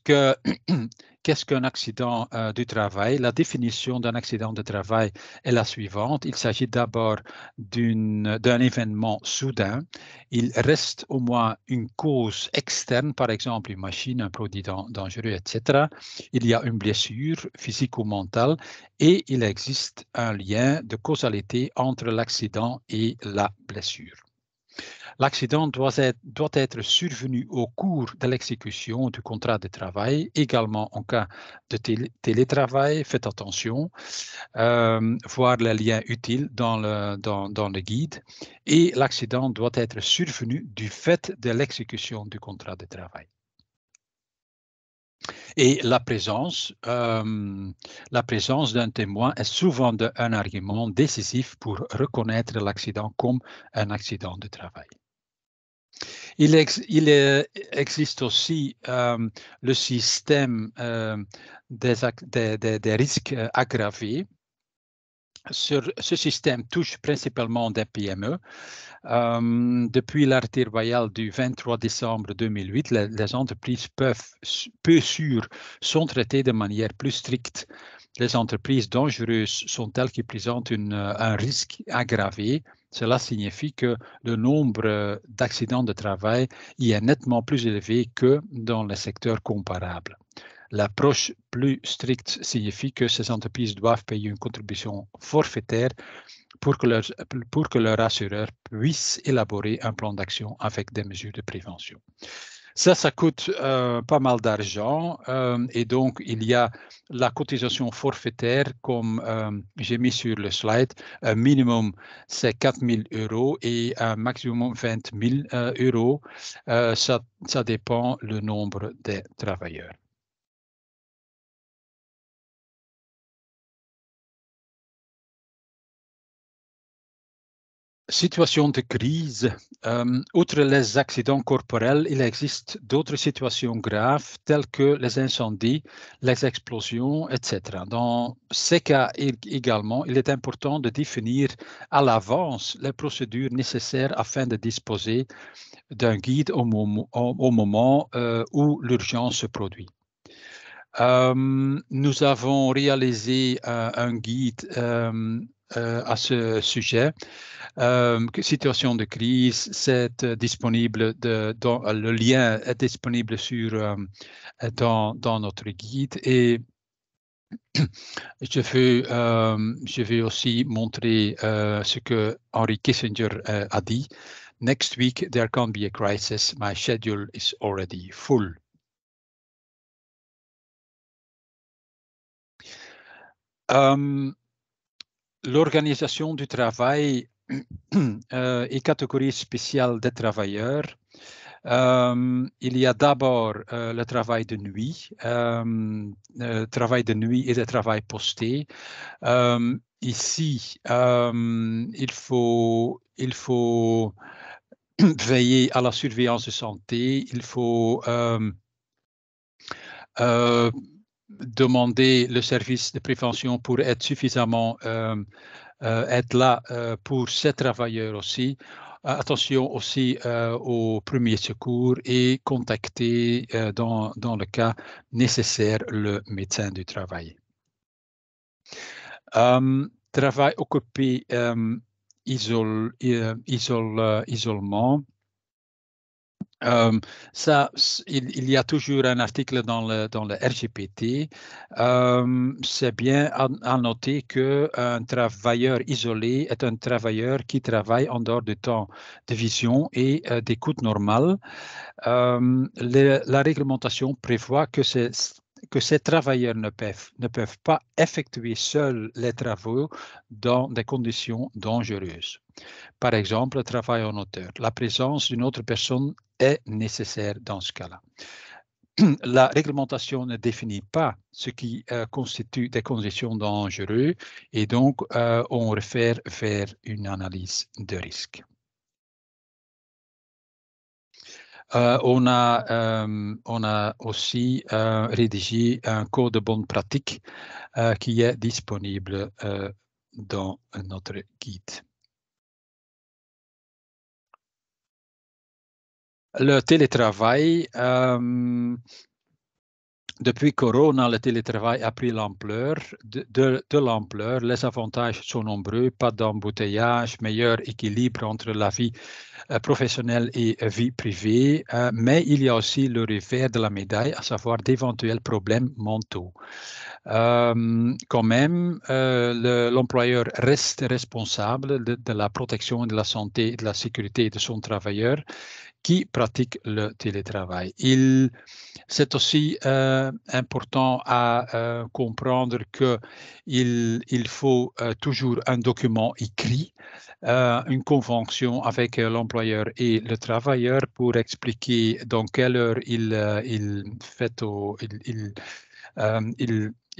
qu'un accident du travail? La définition d'un accident de travail est la suivante. Il s'agit d'abord d'un événement soudain. Il reste au moins une cause externe, par exemple une machine, un produit dangereux, etc. Il y a une blessure physique ou mentale et il existe un lien de causalité entre l'accident et la blessure. L'accident doit être survenu au cours de l'exécution du contrat de travail, également en cas de télétravail, faites attention, voir les liens utiles dans le guide, et l'accident doit être survenu du fait de l'exécution du contrat de travail. Et la présence d'un témoin est souvent un argument décisif pour reconnaître l'accident comme un accident de travail. Il existe aussi le système des risques aggravés. Ce système touche principalement des PME. Depuis l'arrêté royal du 23 décembre 2008, les entreprises peu sûres sont traitées de manière plus stricte. Les entreprises dangereuses sont telles qui présentent un risque aggravé. Cela signifie que le nombre d'accidents de travail y est nettement plus élevé que dans les secteurs comparables. L'approche plus stricte signifie que ces entreprises doivent payer une contribution forfaitaire pour que leur assureur puisse élaborer un plan d'action avec des mesures de prévention. Ça coûte pas mal d'argent et donc il y a la cotisation forfaitaire comme j'ai mis sur le slide. Un minimum, c'est 4 000 € et un maximum 20 000 €. Ça dépend le nombre des travailleurs. Situation de crise. Outre les accidents corporels, il existe d'autres situations graves telles que les incendies, les explosions, etc. Dans ces cas également, il est important de définir à l'avance les procédures nécessaires afin de disposer d'un guide au moment où l'urgence se produit. Nous avons réalisé un guide à ce sujet. Situation de crise, c'est disponible, le lien est disponible dans notre guide et je vais aussi montrer ce que Henry Kissinger a dit. Next week, there can't be a crisis. My schedule is already full. L'organisation du travail et catégorie spéciale des travailleurs. Il y a d'abord le travail de nuit et le travail posté. Ici, il faut veiller à la surveillance de santé. Il faut demander le service de prévention pour être suffisamment être là pour ces travailleurs aussi. Attention aussi aux premiers secours et contacter dans le cas nécessaire le médecin du travail. Travail occupé, isolement. Il y a toujours un article dans le RGPD. C'est bien à noter qu'un travailleur isolé est un travailleur qui travaille en dehors du temps de vision et d'écoute normale. La réglementation prévoit que ces travailleurs ne peuvent pas effectuer seuls les travaux dans des conditions dangereuses. Par exemple, le travail en hauteur. La présence d'une autre personne est nécessaire dans ce cas-là. La réglementation ne définit pas ce qui constitue des conditions dangereuses et donc on réfère vers une analyse de risque. On a aussi rédigé un code de bonne pratique qui est disponible dans notre guide. Le télétravail, depuis Corona, le télétravail a pris l'ampleur, de l'ampleur. Les avantages sont nombreux, pas d'embouteillage, meilleur équilibre entre la vie professionnelle et vie privée, mais il y a aussi le revers de la médaille, à savoir d'éventuels problèmes mentaux. Quand même, l'employeur reste responsable de la protection de la santé et de la sécurité de son travailleur qui pratique le télétravail. C'est aussi important à comprendre qu'il faut toujours un document écrit, une convention avec l'employeur et le travailleur pour expliquer dans quelle heure il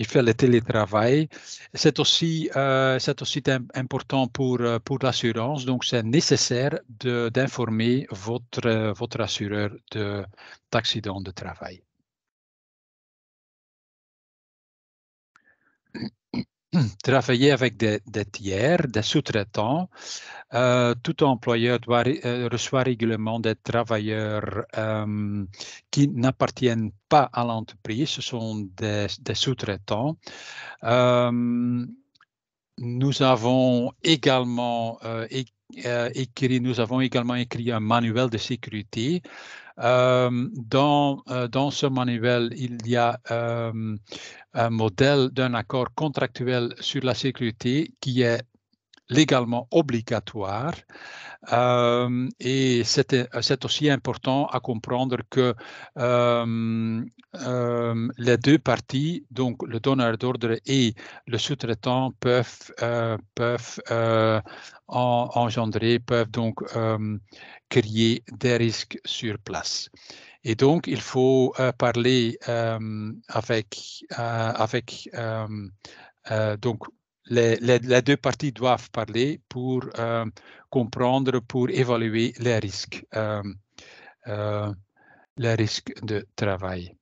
fait le télétravail. C'est aussi important pour l'assurance, donc c'est nécessaire d'informer votre assureur d'accident de travail. Travailler avec des tiers, des sous-traitants. Tout employeur reçoit régulièrement des travailleurs qui n'appartiennent pas à l'entreprise, ce sont des sous-traitants. Nous avons également écrit un manuel de sécurité Dans ce manuel, il y a un modèle d'un accord contractuel sur la sécurité qui est légalement obligatoire. Et c'est aussi important à comprendre que les deux parties, donc le donneur d'ordre et le sous-traitant, peuvent donc créer des risques sur place. Et donc, il faut parler donc, les deux parties doivent parler pour comprendre, pour évaluer les risques de travail.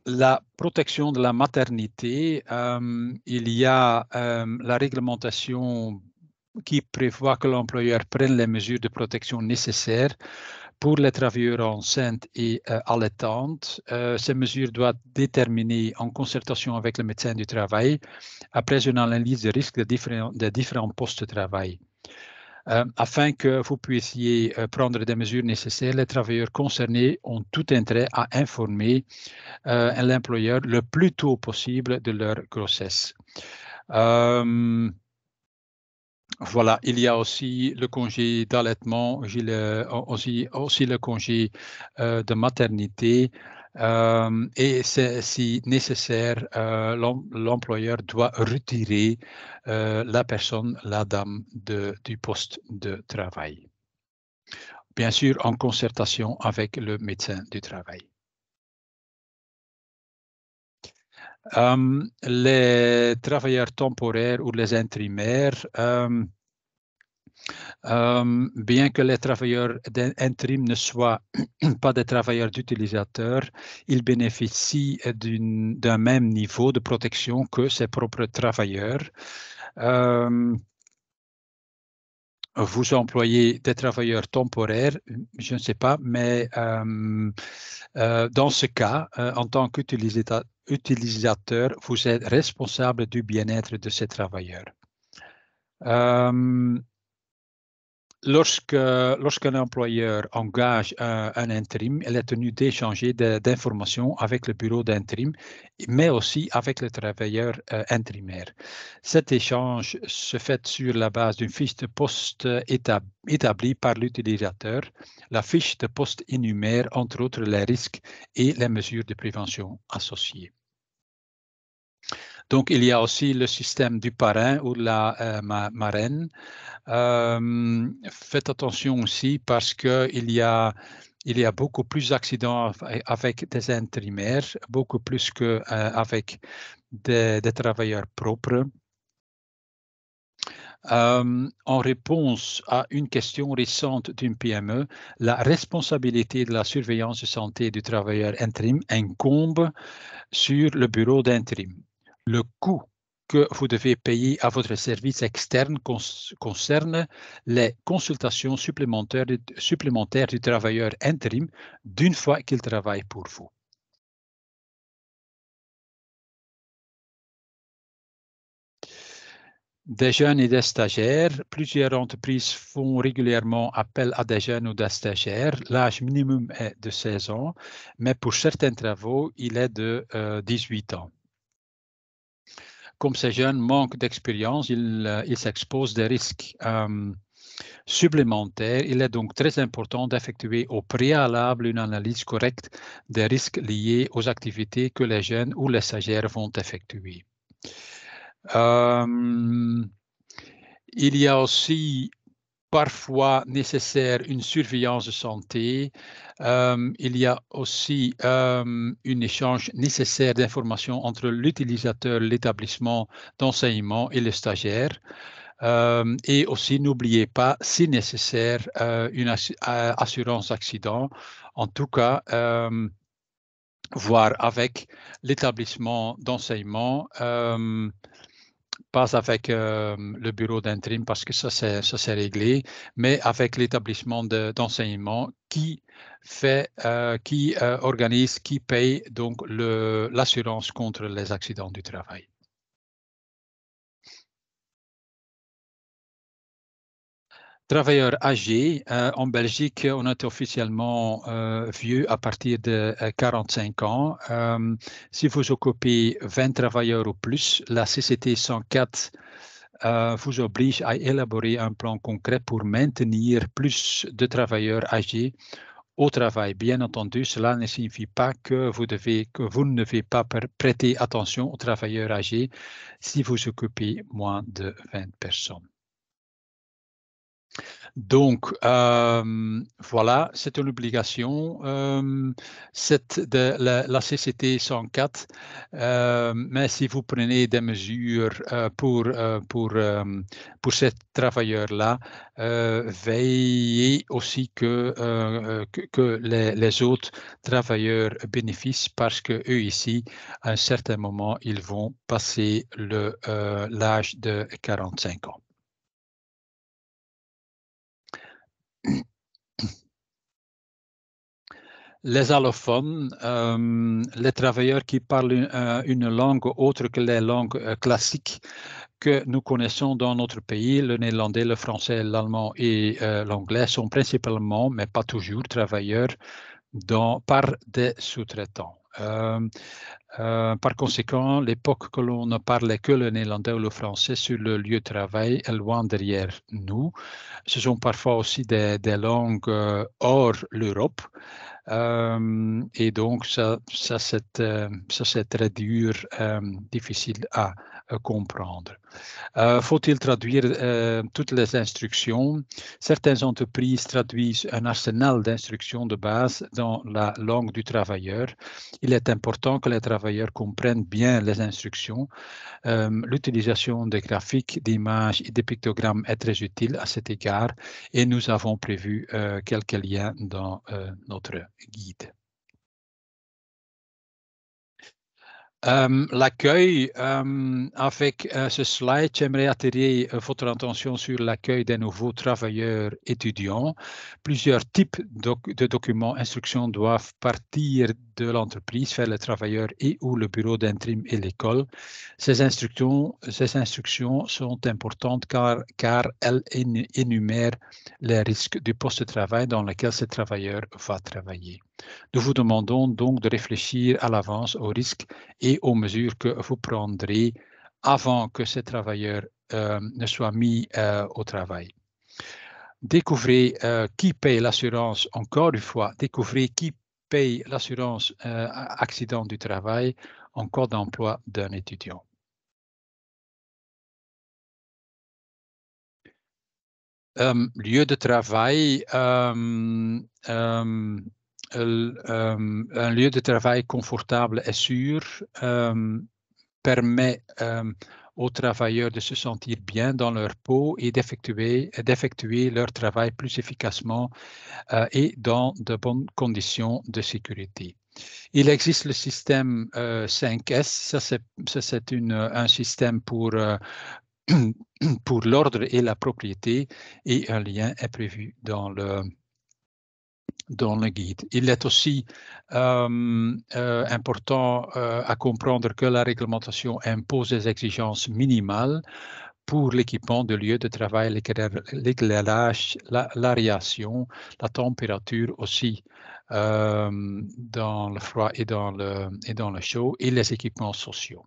La protection de la maternité, il y a la réglementation qui prévoit que l'employeur prenne les mesures de protection nécessaires pour les travailleurs enceintes et allaitantes. Ces mesures doivent être déterminées en concertation avec le médecin du travail après une analyse de risque des différents postes de travail. Afin que vous puissiez prendre des mesures nécessaires, les travailleurs concernés ont tout intérêt à informer l'employeur le plus tôt possible de leur grossesse. Voilà, il y a aussi le congé d'allaitement, aussi le congé de maternité. Et si nécessaire, l'employeur doit retirer la personne, la dame, du poste de travail. Bien sûr, en concertation avec le médecin du travail. Les travailleurs temporaires ou les intérimaires, bien que les travailleurs d'intérim ne soient pas des travailleurs d'utilisateurs, ils bénéficient d'un même niveau de protection que ses propres travailleurs. Vous employez des travailleurs temporaires, je ne sais pas, mais dans ce cas, en tant qu'utilisateur, vous êtes responsable du bien-être de ces travailleurs. Lorsqu'un employeur engage un intérim, il est tenu d'échanger d'informations avec le bureau d'intérim, mais aussi avec le travailleur intérimaire. Cet échange se fait sur la base d'une fiche de poste établie par l'utilisateur. La fiche de poste énumère, entre autres, les risques et les mesures de prévention associées. Donc, il y a aussi le système du parrain ou de la marraine. Faites attention aussi parce qu'il y a beaucoup plus d'accidents avec des intérimaires, beaucoup plus qu'avec des travailleurs propres. En réponse à une question récente d'une PME, la responsabilité de la surveillance de santé du travailleur intérim incombe sur le bureau d'intérim. Le coût que vous devez payer à votre service externe concerne les consultations supplémentaires du travailleur intérim d'une fois qu'il travaille pour vous. Des jeunes et des stagiaires. Plusieurs entreprises font régulièrement appel à des jeunes ou des stagiaires. L'âge minimum est de 16 ans, mais pour certains travaux, il est de 18 ans. Comme ces jeunes manquent d'expérience, ils s'exposent des risques supplémentaires. Il est donc très important d'effectuer au préalable une analyse correcte des risques liés aux activités que les jeunes ou les stagiaires vont effectuer. Il y a aussi parfois nécessaire une surveillance de santé. Il y a aussi un échange nécessaire d'informations entre l'utilisateur, l'établissement d'enseignement et le stagiaire. Et aussi, n'oubliez pas, si nécessaire, une assurance accident. En tout cas, voir avec l'établissement d'enseignement, pas avec le bureau d'intérim parce que ça c'est réglé, mais avec l'établissement d'enseignement qui organise, qui paye donc l'assurance contre les accidents du travail. Travailleurs âgés, en Belgique, on est officiellement vieux à partir de 45 ans. Si vous occupez 20 travailleurs ou plus, la CCT 104 vous oblige à élaborer un plan concret pour maintenir plus de travailleurs âgés au travail. Bien entendu, cela ne signifie pas que vous ne devez pas prêter attention aux travailleurs âgés si vous occupez moins de 20 personnes. Donc, voilà, c'est une obligation. De la CCT 104, mais si vous prenez des mesures pour ces travailleurs-là, veillez aussi que les autres travailleurs bénéficient parce que eux ici, à un certain moment, ils vont passer l'âge de 45 ans. Les allophones, les travailleurs qui parlent une langue autre que les langues classiques que nous connaissons dans notre pays, le néerlandais, le français, l'allemand et l'anglais sont principalement, mais pas toujours, travailleurs par des sous-traitants. Par conséquent, l'époque que l'on ne parlait que le néerlandais ou le français sur le lieu de travail est loin derrière nous. Ce sont parfois aussi des langues hors l'Europe. Et donc, ça c'est très dur, difficile à comprendre. Faut-il traduire toutes les instructions? Certaines entreprises traduisent un arsenal d'instructions de base dans la langue du travailleur. Il est important que les travailleurs comprennent bien les instructions. L'utilisation des graphiques, d'images et de pictogrammes est très utile à cet égard et nous avons prévu quelques liens dans notre guide. L'accueil, avec ce slide, j'aimerais attirer votre attention sur l'accueil des nouveaux travailleurs étudiants. Plusieurs types de documents, instructions doivent partir de l'entreprise vers le travailleur et ou le bureau d'intérim et l'école. Ces instructions sont importantes car elles énumèrent les risques du poste de travail dans lequel ce travailleur va travailler. Nous vous demandons donc de réfléchir à l'avance aux risques et aux mesures que vous prendrez avant que ces travailleurs ne soient mis au travail. Découvrez qui paye l'assurance, encore une fois, découvrez qui paye l'assurance accident du travail en cas d'emploi d'un étudiant. Lieu de travail, un lieu de travail confortable et sûr permet aux travailleurs de se sentir bien dans leur peau et d'effectuer leur travail plus efficacement et dans de bonnes conditions de sécurité. Il existe le système 5S, ça c'est un système pour l'ordre et la propriété et un lien est prévu dans le guide. Il est aussi important à comprendre que la réglementation impose des exigences minimales pour l'équipement de lieu de travail, l'éclairage, l'aération, la température aussi dans le froid et dans le chaud et les équipements sociaux.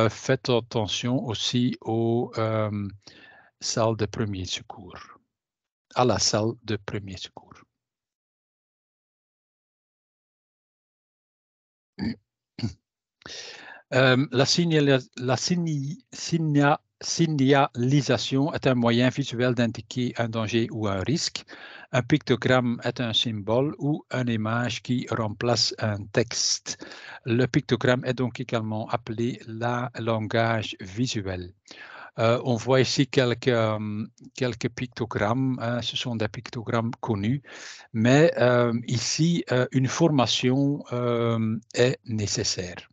Faites attention aussi aux salles de premier secours, à la salle de premier secours. La signalisation est un moyen visuel d'indiquer un danger ou un risque. Un pictogramme est un symbole ou une image qui remplace un texte. Le pictogramme est donc également appelé langage visuel. On voit ici quelques pictogrammes, ce sont des pictogrammes connus, mais ici, une formation est nécessaire.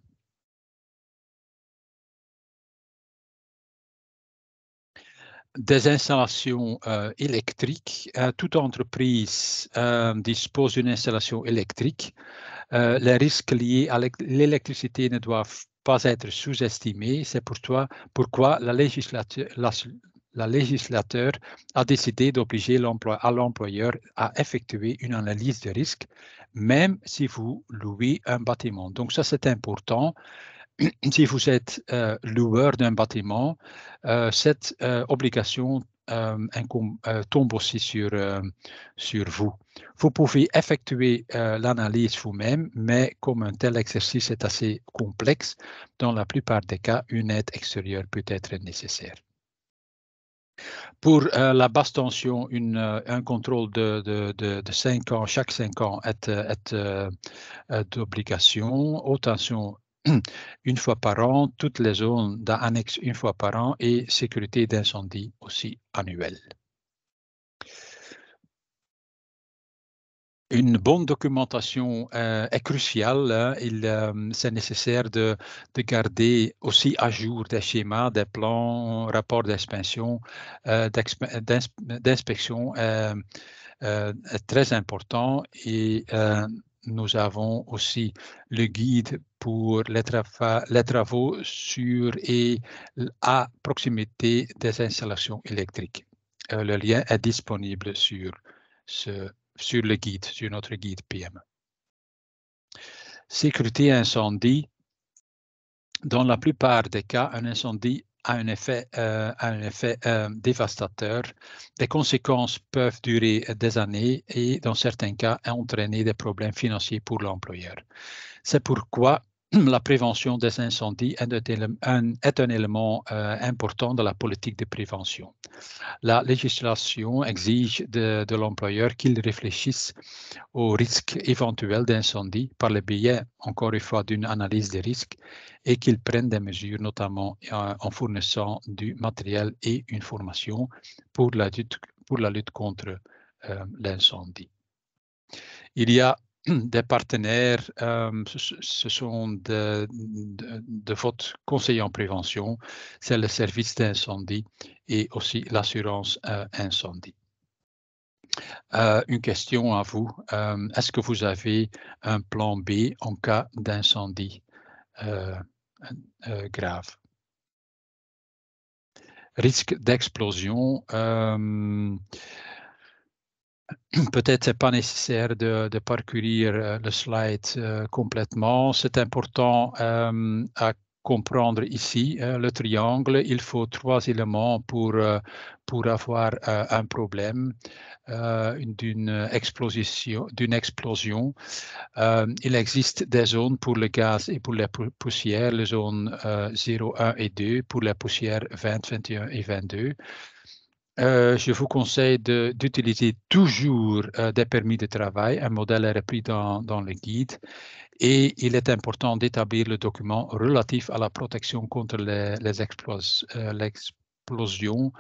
Des installations électriques. Toute entreprise dispose d'une installation électrique. Les risques liés à l'électricité ne doivent pas être sous-estimés. C'est pourquoi la législation le législateur a décidé d'obliger l'employeur à effectuer une analyse de risque, même si vous louez un bâtiment. Donc ça, c'est important. Si vous êtes loueur d'un bâtiment, cette obligation tombe aussi sur vous. Vous pouvez effectuer l'analyse vous-même, mais comme un tel exercice est assez complexe, dans la plupart des cas, une aide extérieure peut être nécessaire. Pour la basse tension, un contrôle de 5 ans, chaque 5 ans est d'obligation. Haute tension, une fois par an, toutes les zones d'annexe une fois par an et sécurité d'incendie aussi annuelle. Une bonne documentation est cruciale. C'est nécessaire de garder aussi à jour des schémas, des plans, rapports d'inspection, d'inspection est très important et nous avons aussi le guide pour les travaux sur et à proximité des installations électriques. Le lien est disponible sur le guide, sur notre guide PM. Sécurité incendie. Dans la plupart des cas, un incendie a un effet dévastateur. Les conséquences peuvent durer des années et, dans certains cas, entraîner des problèmes financiers pour l'employeur. C'est pourquoi la prévention des incendies est un élément important de la politique de prévention. La législation exige de l'employeur qu'il réfléchisse aux risques éventuels d'incendie par le biais, encore une fois, d'une analyse des risques et qu'il prenne des mesures, notamment en fournissant du matériel et une formation pour la lutte contre l'incendie. Il y a des partenaires, ce sont de votre conseiller en prévention, c'est le service d'incendie et aussi l'assurance incendie. Une question à vous, est-ce que vous avez un plan B en cas d'incendie grave? Risque d'explosion. Peut-être c'est pas nécessaire de parcourir le slide complètement. C'est important à comprendre ici le triangle. Il faut 3 éléments pour avoir un problème d'une explosion. Il existe des zones pour le gaz et pour la poussière, les zones 0, 1 et 2, pour la poussière 20, 21 et 22. Je vous conseille d'utiliser toujours des permis de travail. Un modèle est repris dans le guide. Et il est important d'établir le document relatif à la protection contre l'explosion.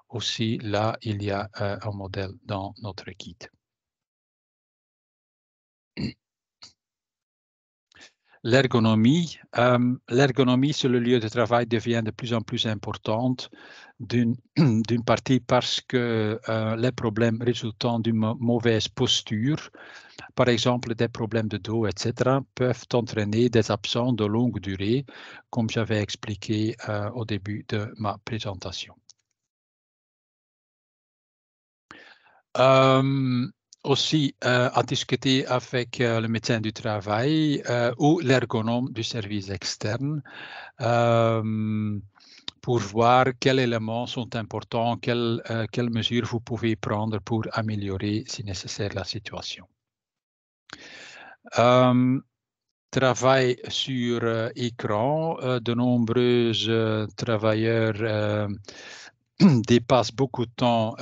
Aussi, là, il y a un modèle dans notre guide. L'ergonomie. L'ergonomie sur le lieu de travail devient de plus en plus importante, d'une partie parce que les problèmes résultant d'une mauvaise posture, par exemple des problèmes de dos, etc., peuvent entraîner des absences de longue durée, comme j'avais expliqué au début de ma présentation. Aussi à discuter avec le médecin du travail ou l'ergonome du service externe pour voir quels éléments sont importants, quelles mesures vous pouvez prendre pour améliorer, si nécessaire, la situation. Travail sur écran, de nombreux travailleurs dépassent beaucoup de temps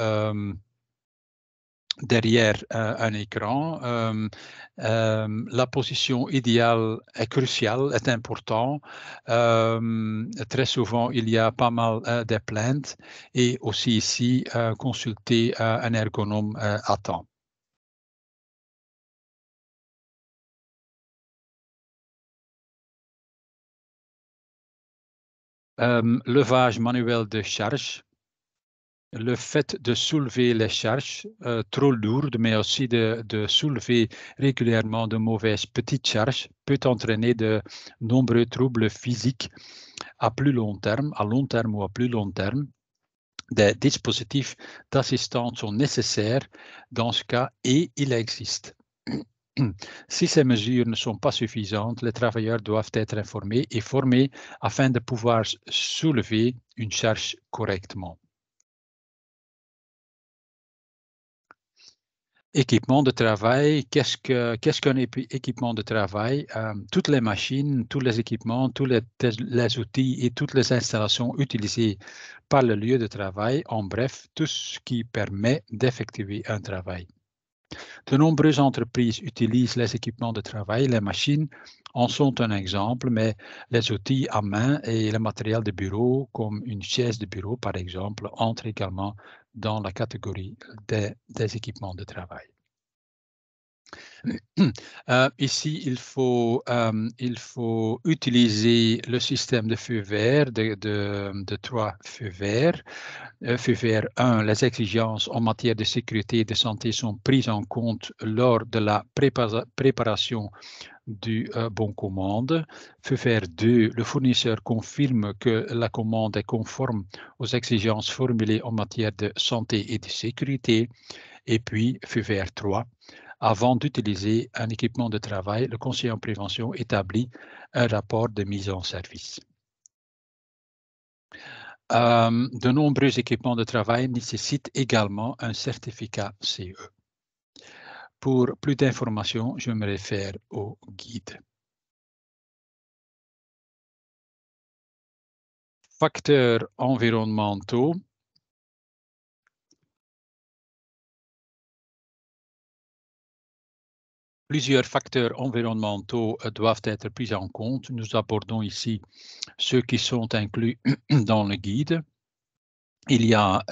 derrière un écran. La position idéale est cruciale, est important. Très souvent, il y a pas mal de plaintes et aussi ici, consulter un ergonome à temps. Levage manuel de charge. Le fait de soulever les charges trop lourdes, mais aussi de soulever régulièrement de mauvaises petites charges peut entraîner de nombreux troubles physiques à long terme ou à plus long terme. des dispositifs d'assistance sont nécessaires dans ce cas et il existe. Si ces mesures ne sont pas suffisantes, les travailleurs doivent être informés et formés afin de pouvoir soulever une charge correctement. Équipement de travail, qu'est-ce qu'un équipement de travail? Toutes les machines, tous les équipements, tous les outils et toutes les installations utilisées par le lieu de travail, en bref, tout ce qui permet d'effectuer un travail. De nombreuses entreprises utilisent les équipements de travail, les machines en sont un exemple, mais les outils à main et le matériel de bureau, comme une chaise de bureau par exemple, entrent également dans la catégorie des équipements de travail. Ici, il faut utiliser le système de feu vert, de 3 feux verts. Feu vert 1, les exigences en matière de sécurité et de santé sont prises en compte lors de la préparation du bon commande. Feu vert 2, le fournisseur confirme que la commande est conforme aux exigences formulées en matière de santé et de sécurité. Et puis, feu vert 3, avant d'utiliser un équipement de travail, le conseiller en prévention établit un rapport de mise en service. De nombreux équipements de travail nécessitent également un certificat CE. Pour plus d'informations, je me réfère au guide. Facteurs environnementaux. Plusieurs facteurs environnementaux doivent être pris en compte. Nous abordons ici ceux qui sont inclus dans le guide. Il y a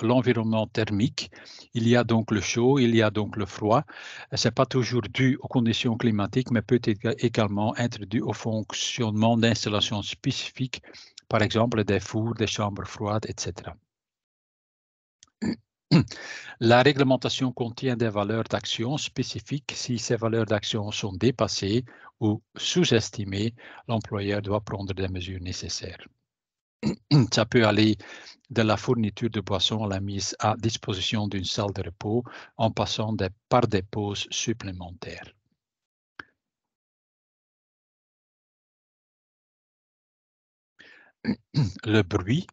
l'environnement thermique, il y a donc le chaud, il y a donc le froid. Ce n'est pas toujours dû aux conditions climatiques, mais peut également être dû au fonctionnement d'installations spécifiques, par exemple des fours, des chambres froides, etc. La réglementation contient des valeurs d'action spécifiques. Si ces valeurs d'action sont dépassées ou sous-estimées, l'employeur doit prendre des mesures nécessaires. Ça peut aller de la fourniture de boissons à la mise à disposition d'une salle de repos en passant par des pauses supplémentaires. Le bruit.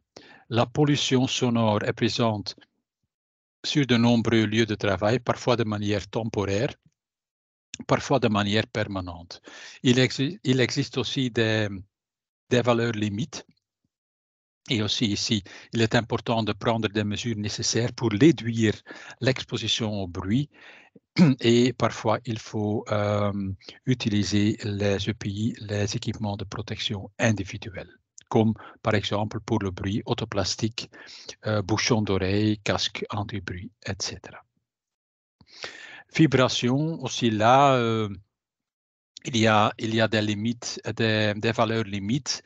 La pollution sonore est présente sur de nombreux lieux de travail, parfois de manière temporaire, parfois de manière permanente. Il existe aussi des valeurs limites. Et aussi ici, il est important de prendre des mesures nécessaires pour réduire l'exposition au bruit. Et parfois, il faut utiliser les EPI, les équipements de protection individuels, comme par exemple pour le bruit, autoplastique, bouchon d'oreille, casque anti-bruit, etc. Vibration, aussi là, il y a des limites, des valeurs limites.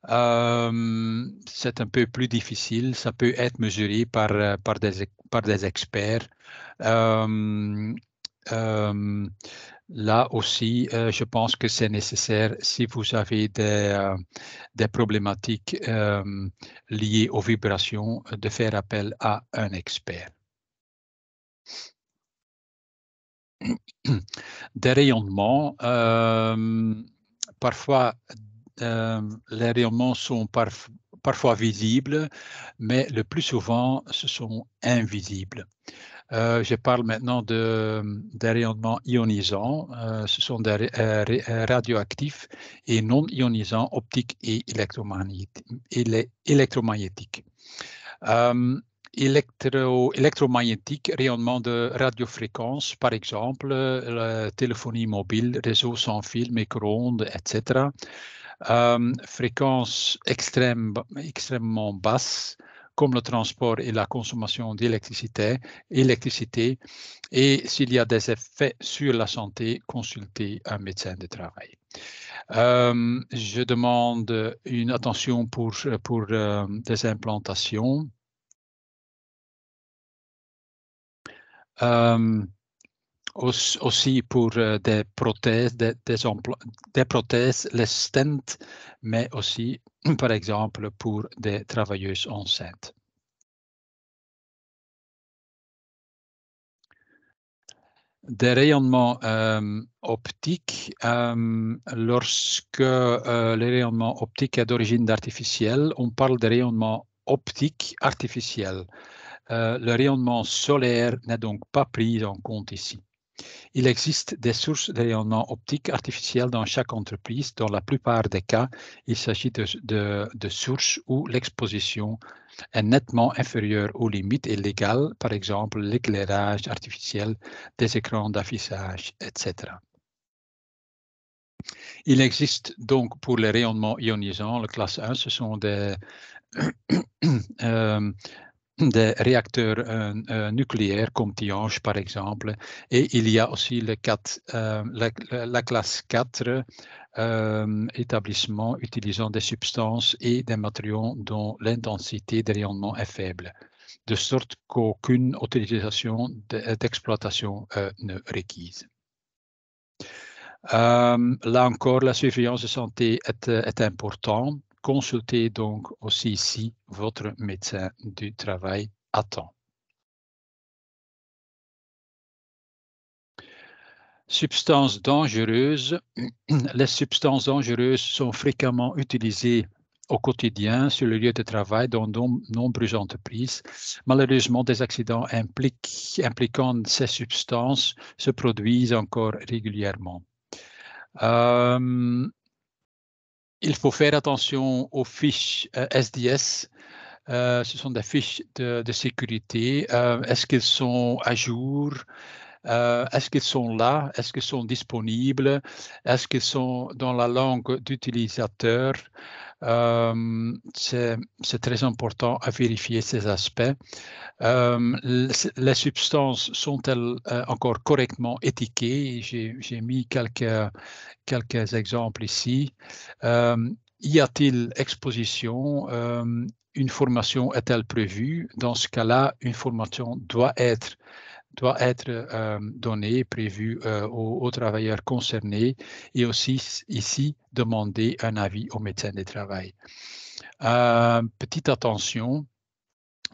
C'est un peu plus difficile, ça peut être mesuré par des experts. Là aussi, je pense que c'est nécessaire si vous avez des problématiques liées aux vibrations, de faire appel à un expert. Des rayonnements, parfois les rayonnements sont parfois visibles, mais le plus souvent, ce sont invisibles. Je parle maintenant des rayonnements ionisants. Ce sont des radioactifs et non ionisants, optiques et électromagnétiques. Électromagnétique, rayonnement de radiofréquence, par exemple, la téléphonie mobile, réseau sans fil, micro-ondes, etc. Fréquences extrêmement basses, comme le transport et la consommation d'électricité. Et s'il y a des effets sur la santé, consultez un médecin de travail. Je demande une attention pour des implantations. Aussi pour des prothèses, des prothèses, les stents, mais aussi, par exemple, pour des travailleuses enceintes. des rayonnements optiques, lorsque le rayonnement optique est d'origine artificielle, on parle de rayonnement optique artificiel. Le rayonnement solaire n'est donc pas pris en compte ici. Il existe des sources de rayonnement optique artificiel dans chaque entreprise. Dans la plupart des cas, il s'agit de sources où l'exposition est nettement inférieure aux limites illégales, par exemple l'éclairage artificiel des écrans d'affichage, etc. Il existe donc pour les rayonnements ionisants, le classe 1, ce sont des réacteurs nucléaires comme Tihange par exemple, et il y a aussi la classe 4, établissements utilisant des substances et des matériaux dont l'intensité de rayonnement est faible, de sorte qu'aucune autorisation d'exploitation ne requise. Là encore, la surveillance de santé est importante. Consultez donc aussi ici votre médecin du travail à temps. Substances dangereuses. Les substances dangereuses sont fréquemment utilisées au quotidien sur le lieu de travail dans de nombreuses entreprises. Malheureusement, des accidents impliquant ces substances se produisent encore régulièrement. Il faut faire attention aux fiches SDS. Ce sont des fiches de sécurité. Est-ce qu'elles sont à jour? Est-ce qu'ils sont là? Est-ce qu'ils sont disponibles? Est-ce qu'ils sont dans la langue d'utilisateur? C'est très important à vérifier ces aspects. Les substances sont-elles encore correctement étiquetées? J'ai mis quelques exemples ici. Y a-t-il exposition? Une formation est-elle prévue? Dans ce cas-là, une formation doit être donnée, prévue aux travailleurs concernés, et aussi ici demander un avis au médecin du travail. Petite attention,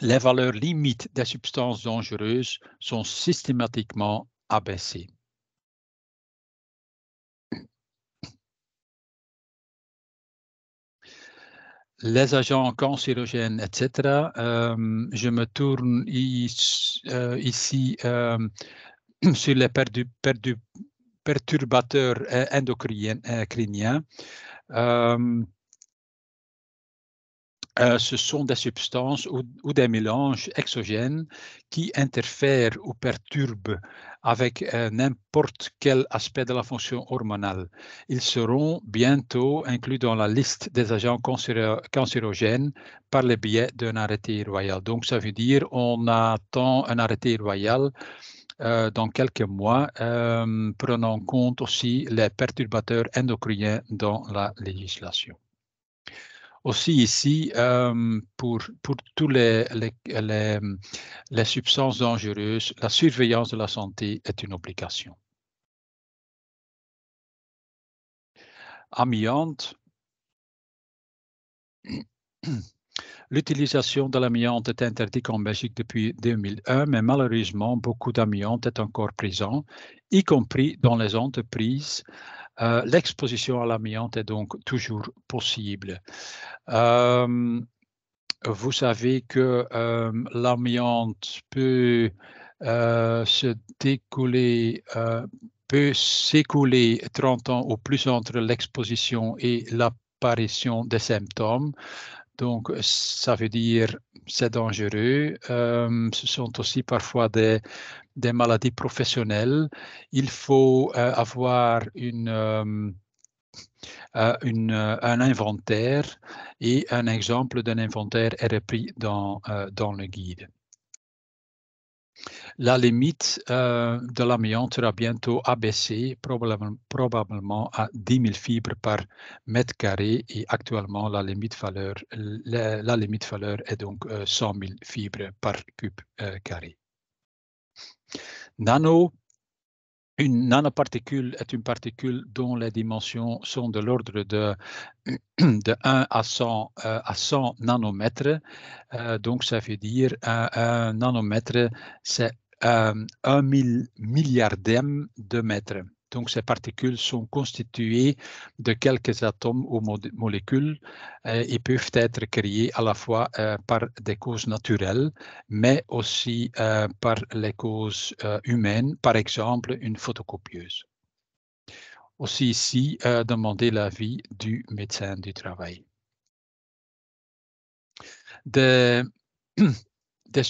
les valeurs limites des substances dangereuses sont systématiquement abaissées. Les agents cancérogènes, etc. Je me tourne ici sur les perturbateurs endocriniens. Ce sont des substances ou des mélanges exogènes qui interfèrent ou perturbent avec n'importe quel aspect de la fonction hormonale. Ils seront bientôt inclus dans la liste des agents cancérogènes par le biais d'un arrêté royal. Donc, ça veut dire on attend un arrêté royal dans quelques mois, prenant en compte aussi les perturbateurs endocriniens dans la législation. Aussi ici, pour toutes les substances dangereuses, la surveillance de la santé est une obligation. Amiante. L'utilisation de l'amiante est interdite en Belgique depuis 2001, mais malheureusement, beaucoup d'amiante est encore présent, y compris dans les entreprises. L'exposition à l'amiante est donc toujours possible. Vous savez que l'amiante peut s'écouler 30 ans ou plus entre l'exposition et l'apparition des symptômes. Donc, ça veut dire c'est dangereux. Ce sont aussi parfois des maladies professionnelles. Il faut avoir un inventaire, et un exemple d'un inventaire est repris dans le guide. La limite de l'amiante sera bientôt abaissée, probablement à 10 000 fibres par mètre carré, et actuellement la limite valeur est donc 100 000 fibres par cube carré. Une nanoparticule est une particule dont les dimensions sont de l'ordre de 1 à 100 nanomètres. Donc, ça veut dire un nanomètre, c'est 1 milliardième de mètre. Donc, ces particules sont constituées de quelques atomes ou molécules et peuvent être créées à la fois par des causes naturelles, mais aussi par les causes humaines, par exemple une photocopieuse. Aussi ici, demander l'avis du médecin du travail. Des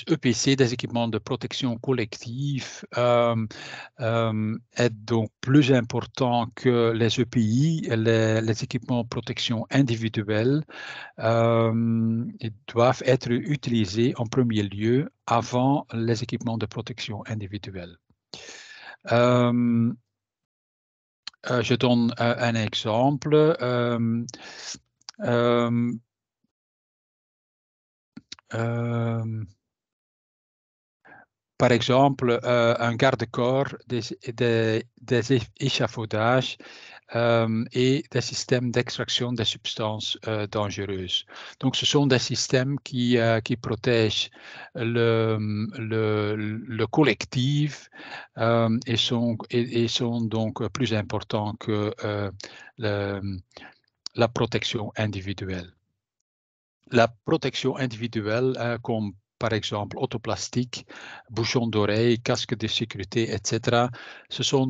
EPC, des équipements de protection collective, est donc plus important que les EPI, les équipements de protection individuelle. Ils doivent être utilisés en premier lieu avant les équipements de protection individuelle. Je donne un exemple. Par exemple, un garde-corps, des échafaudages et des systèmes d'extraction des substances dangereuses. Donc, ce sont des systèmes qui protègent le collectif et sont donc plus importants que la protection individuelle. La protection individuelle, comme par exemple autoplastique, bouchon d'oreille, casque de sécurité, etc., se sont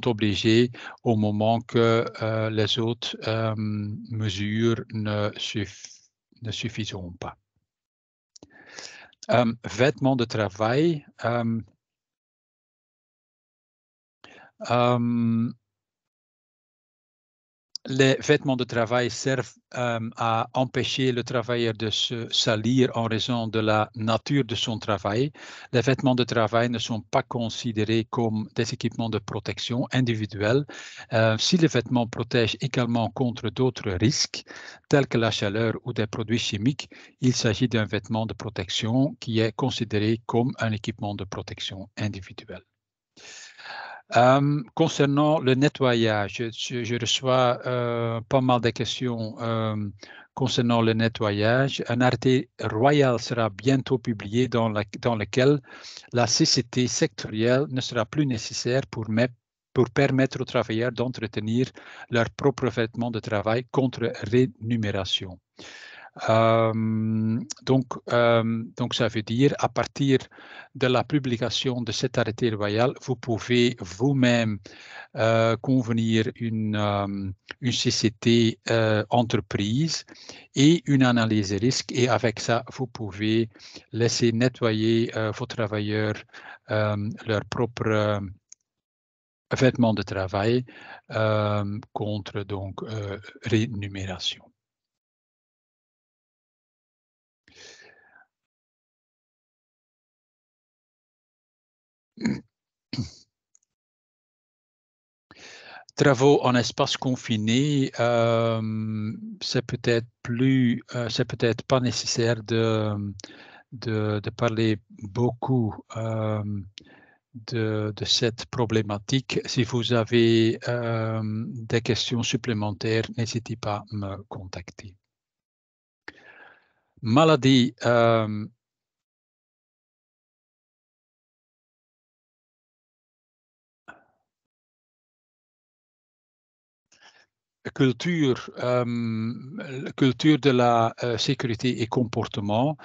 obligés au moment que les autres mesures ne suffiront pas. Vêtements de travail. Les vêtements de travail servent à empêcher le travailleur de se salir en raison de la nature de son travail. Les vêtements de travail ne sont pas considérés comme des équipements de protection individuelle. Si les vêtements protègent également contre d'autres risques, tels que la chaleur ou des produits chimiques, il s'agit d'un vêtement de protection qui est considéré comme un équipement de protection individuelle. Concernant le nettoyage, je reçois pas mal de questions concernant le nettoyage. Un arrêté royal sera bientôt publié dans lequel la CCT sectorielle ne sera plus nécessaire pour permettre aux travailleurs d'entretenir leurs propres vêtements de travail contre rémunération. Donc, ça veut dire, à partir de la publication de cet arrêté royal, vous pouvez vous-même convenir une CCT entreprise et une analyse de risque. Et avec ça, vous pouvez laisser nettoyer vos travailleurs leurs propres vêtements de travail contre donc rémunération. Travaux en espace confiné, c'est peut-être pas nécessaire de parler beaucoup de cette problématique. Si vous avez des questions supplémentaires, n'hésitez pas à me contacter. Maladie. Culture de la sécurité et comportement.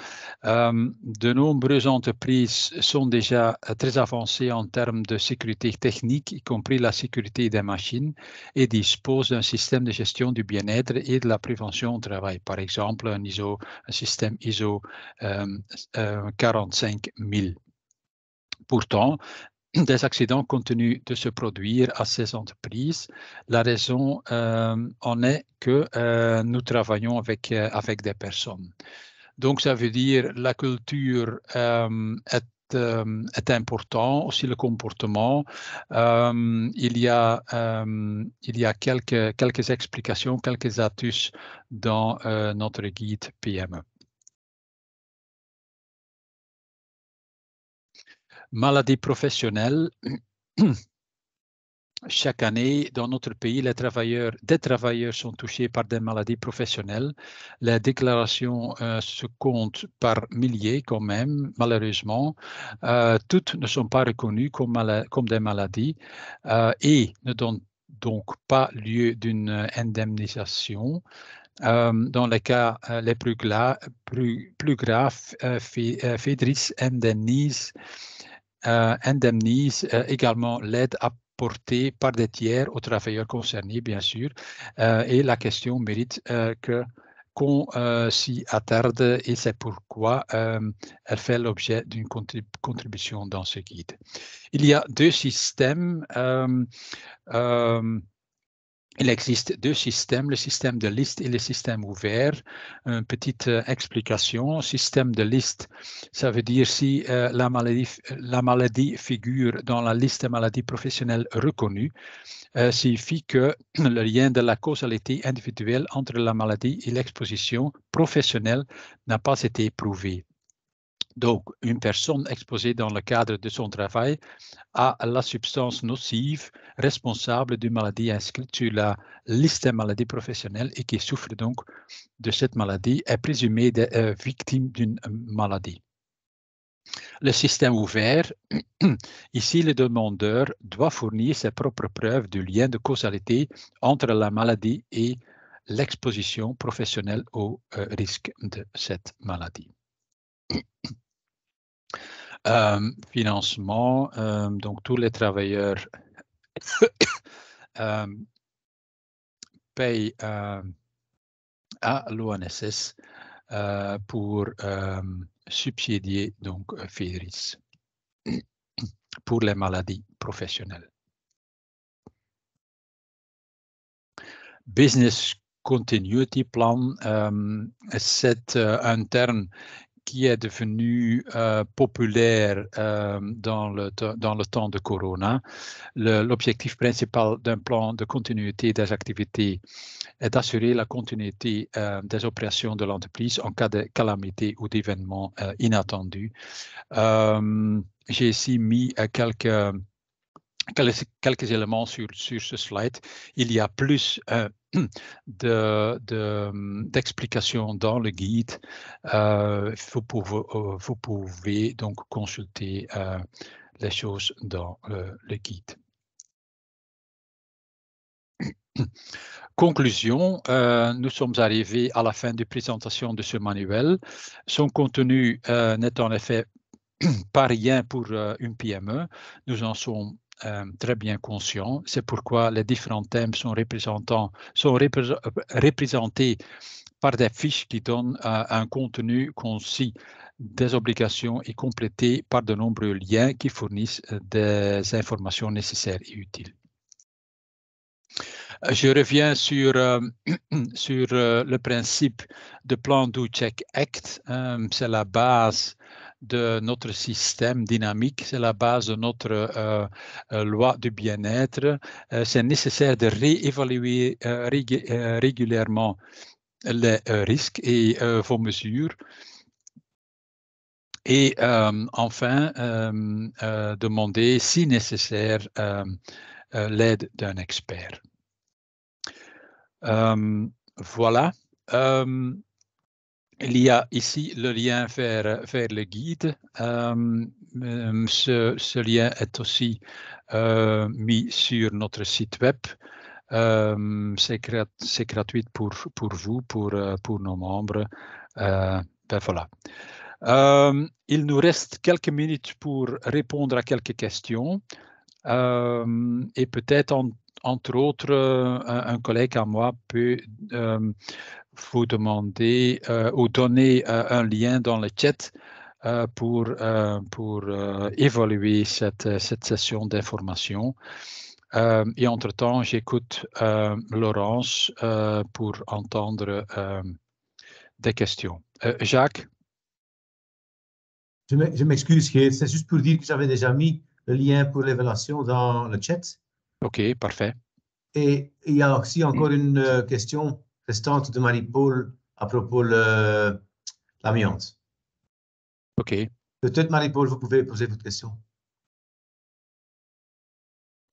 De nombreuses entreprises sont déjà très avancées en termes de sécurité technique, y compris la sécurité des machines, et disposent d'un système de gestion du bien-être et de la prévention au travail. Par exemple, un système ISO 45000. Pourtant, des accidents continuent de se produire à ces entreprises. La raison en est que nous travaillons avec des personnes. Donc, ça veut dire la culture est important, aussi le comportement. Il y a quelques explications, quelques astuces dans notre guide PME. Maladie professionnelle. chaque année, dans notre pays, des travailleurs sont touchés par des maladies professionnelles. Les déclarations se comptent par milliers quand même, malheureusement. Toutes ne sont pas reconnues comme des maladies et ne donnent donc pas lieu d'une indemnisation. Dans les cas les plus graves, FEDRIS indemnise également l'aide apportée par des tiers aux travailleurs concernés, bien sûr. Et la question mérite qu'on s'y attarde et c'est pourquoi elle fait l'objet d'une contribution dans ce guide. Il y a deux systèmes. Il existe deux systèmes, le système de liste et le système ouvert. Une petite explication. Système de liste, ça veut dire si la maladie figure dans la liste des maladies professionnelles reconnues, signifie que le lien de la causalité individuelle entre la maladie et l'exposition professionnelle n'a pas été prouvé. Donc, une personne exposée dans le cadre de son travail à la substance nocive responsable d'une maladie inscrite sur la liste des maladies professionnelles et qui souffre donc de cette maladie est présumée victime d'une maladie. Le système ouvert, ici le demandeur doit fournir ses propres preuves du lien de causalité entre la maladie et l'exposition professionnelle au risque de cette maladie. Financement, donc tous les travailleurs payent à l'ONSS pour subsidier donc FEDRIS pour les maladies professionnelles. Business Continuity Plan, c'est un terme qui est devenu populaire dans le temps de Corona. L'objectif principal d'un plan de continuité des activités est d'assurer la continuité des opérations de l'entreprise en cas de calamité ou d'événements inattendus. J'ai ici mis quelques éléments sur ce slide. Il y a plus d'explications dans le guide. Vous pouvez donc consulter les choses dans le guide. Conclusion, nous sommes arrivés à la fin de présentation de ce manuel. Son contenu n'est en effet pas rien pour une PME. Nous en sommes très bien conscients. C'est pourquoi les différents thèmes sont représentés par des fiches qui donnent un contenu concis des obligations et complétés par de nombreux liens qui fournissent des informations nécessaires et utiles. Je reviens sur le principe de Plan Do Check Act. C'est la base de notre système dynamique, c'est la base de notre loi du bien-être. C'est nécessaire de réévaluer régulièrement les risques et vos mesures. Et enfin, demander, si nécessaire, l'aide d'un expert. Voilà. Il y a ici le lien vers le guide. Ce lien est aussi mis sur notre site web. C'est gratuit pour vous, pour nos membres. Ben voilà. Il nous reste quelques minutes pour répondre à quelques questions. Et peut-être, entre autres, un collègue à moi peut vous demander ou donner un lien dans le chat pour évaluer cette session d'information. Et entre-temps, j'écoute Laurence pour entendre des questions. Jacques? Je m'excuse, Geert. C'est juste pour dire que j'avais déjà mis le lien pour l'évaluation dans le chat. OK, parfait. Et il y a aussi encore une question restante de Marie-Paul à propos de l'amiante. OK. Peut-être, Marie-Paul, vous pouvez poser votre question.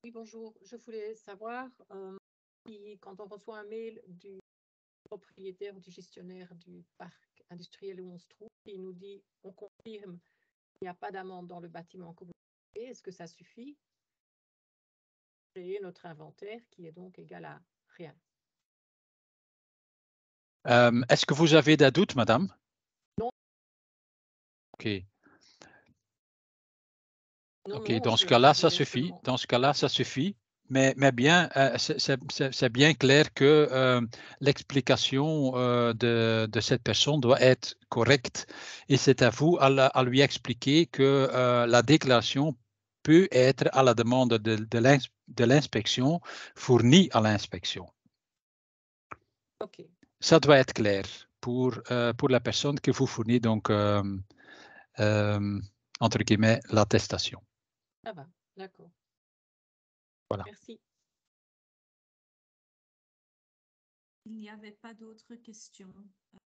Oui, bonjour. Je voulais savoir si, quand on reçoit un mail du propriétaire ou du gestionnaire du parc industriel où on se trouve, il nous dit on confirme qu'il n'y a pas d'amende dans le bâtiment que vous avez, est-ce que ça suffit pour créer notre inventaire qui est donc égal à rien? Est-ce que vous avez des doutes, madame? Non. OK. Non, OK, non, dans ce cas-là, ça voulais suffit. seulement- Dans ce cas-là, ça suffit. Mais bien, c'est bien clair que l'explication de cette personne doit être correcte. Et c'est à vous à lui expliquer que la déclaration peut être à la demande de l'inspection, fournie à l'inspection. OK. Ça doit être clair pour la personne que vous fournissez, donc, entre guillemets, l'attestation. Ça va, d'accord. Voilà. Merci. Il n'y avait pas d'autres questions.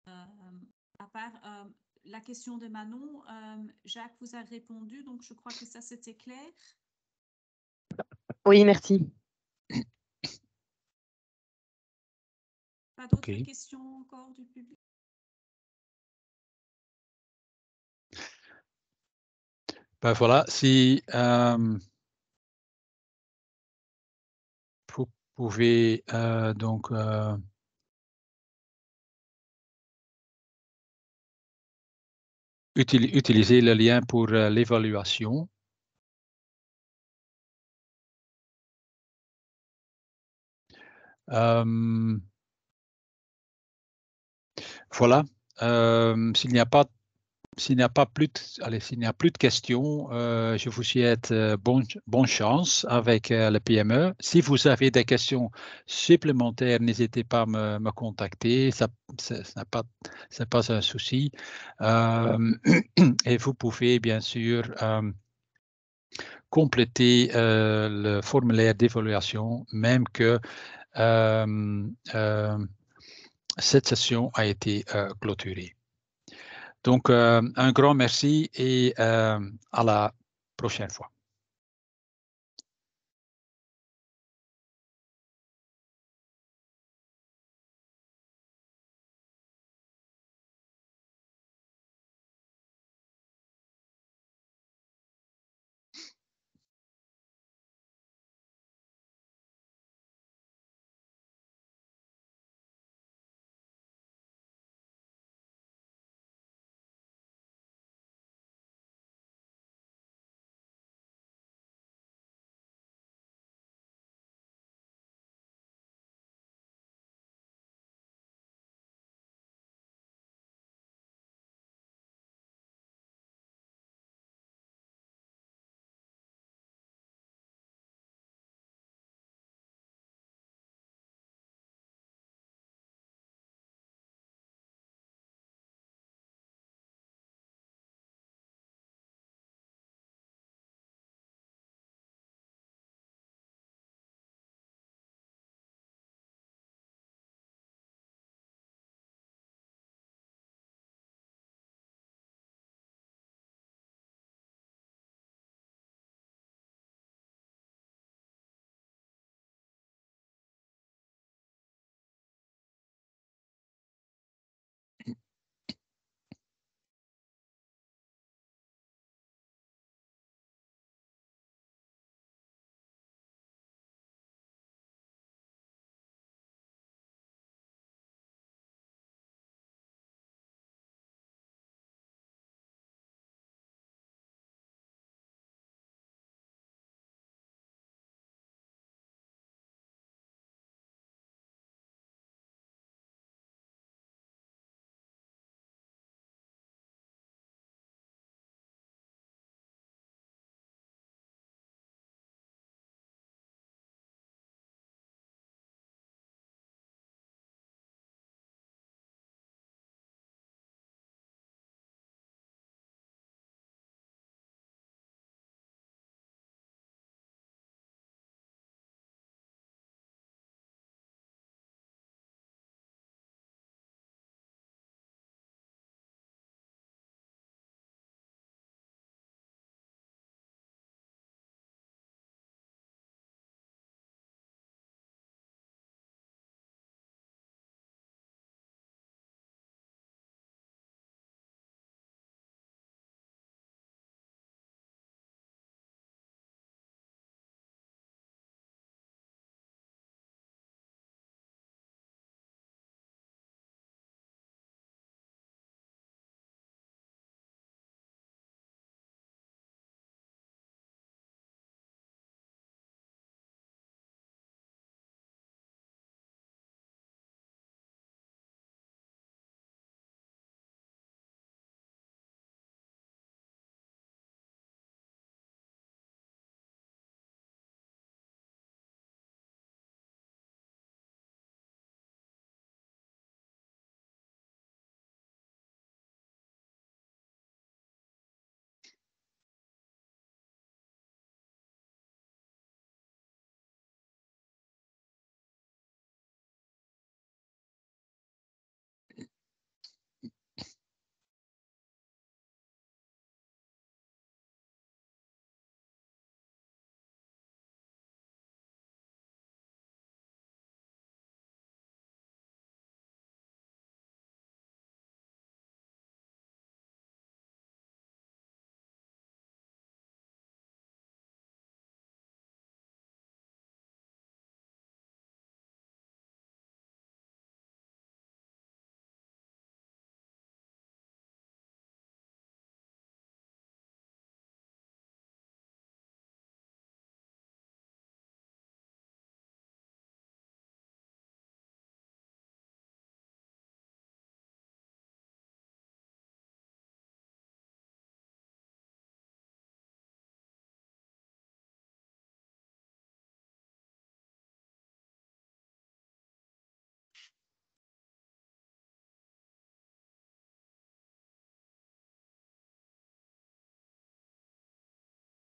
À part la question de Manon, Jacques vous a répondu, donc je crois que ça c'était clair. Oui, merci. Pas d'autres OK. questions encore du public? Ben voilà, si vous pouvez donc utiliser le lien pour l'évaluation. Voilà, s'il n'y a plus de questions, je vous souhaite bonne chance avec le PME. Si vous avez des questions supplémentaires, n'hésitez pas à me contacter. Ce n'est pas un souci. Et vous pouvez bien sûr compléter le formulaire d'évaluation, même que cette session a été clôturée. Donc, un grand merci et à la prochaine fois.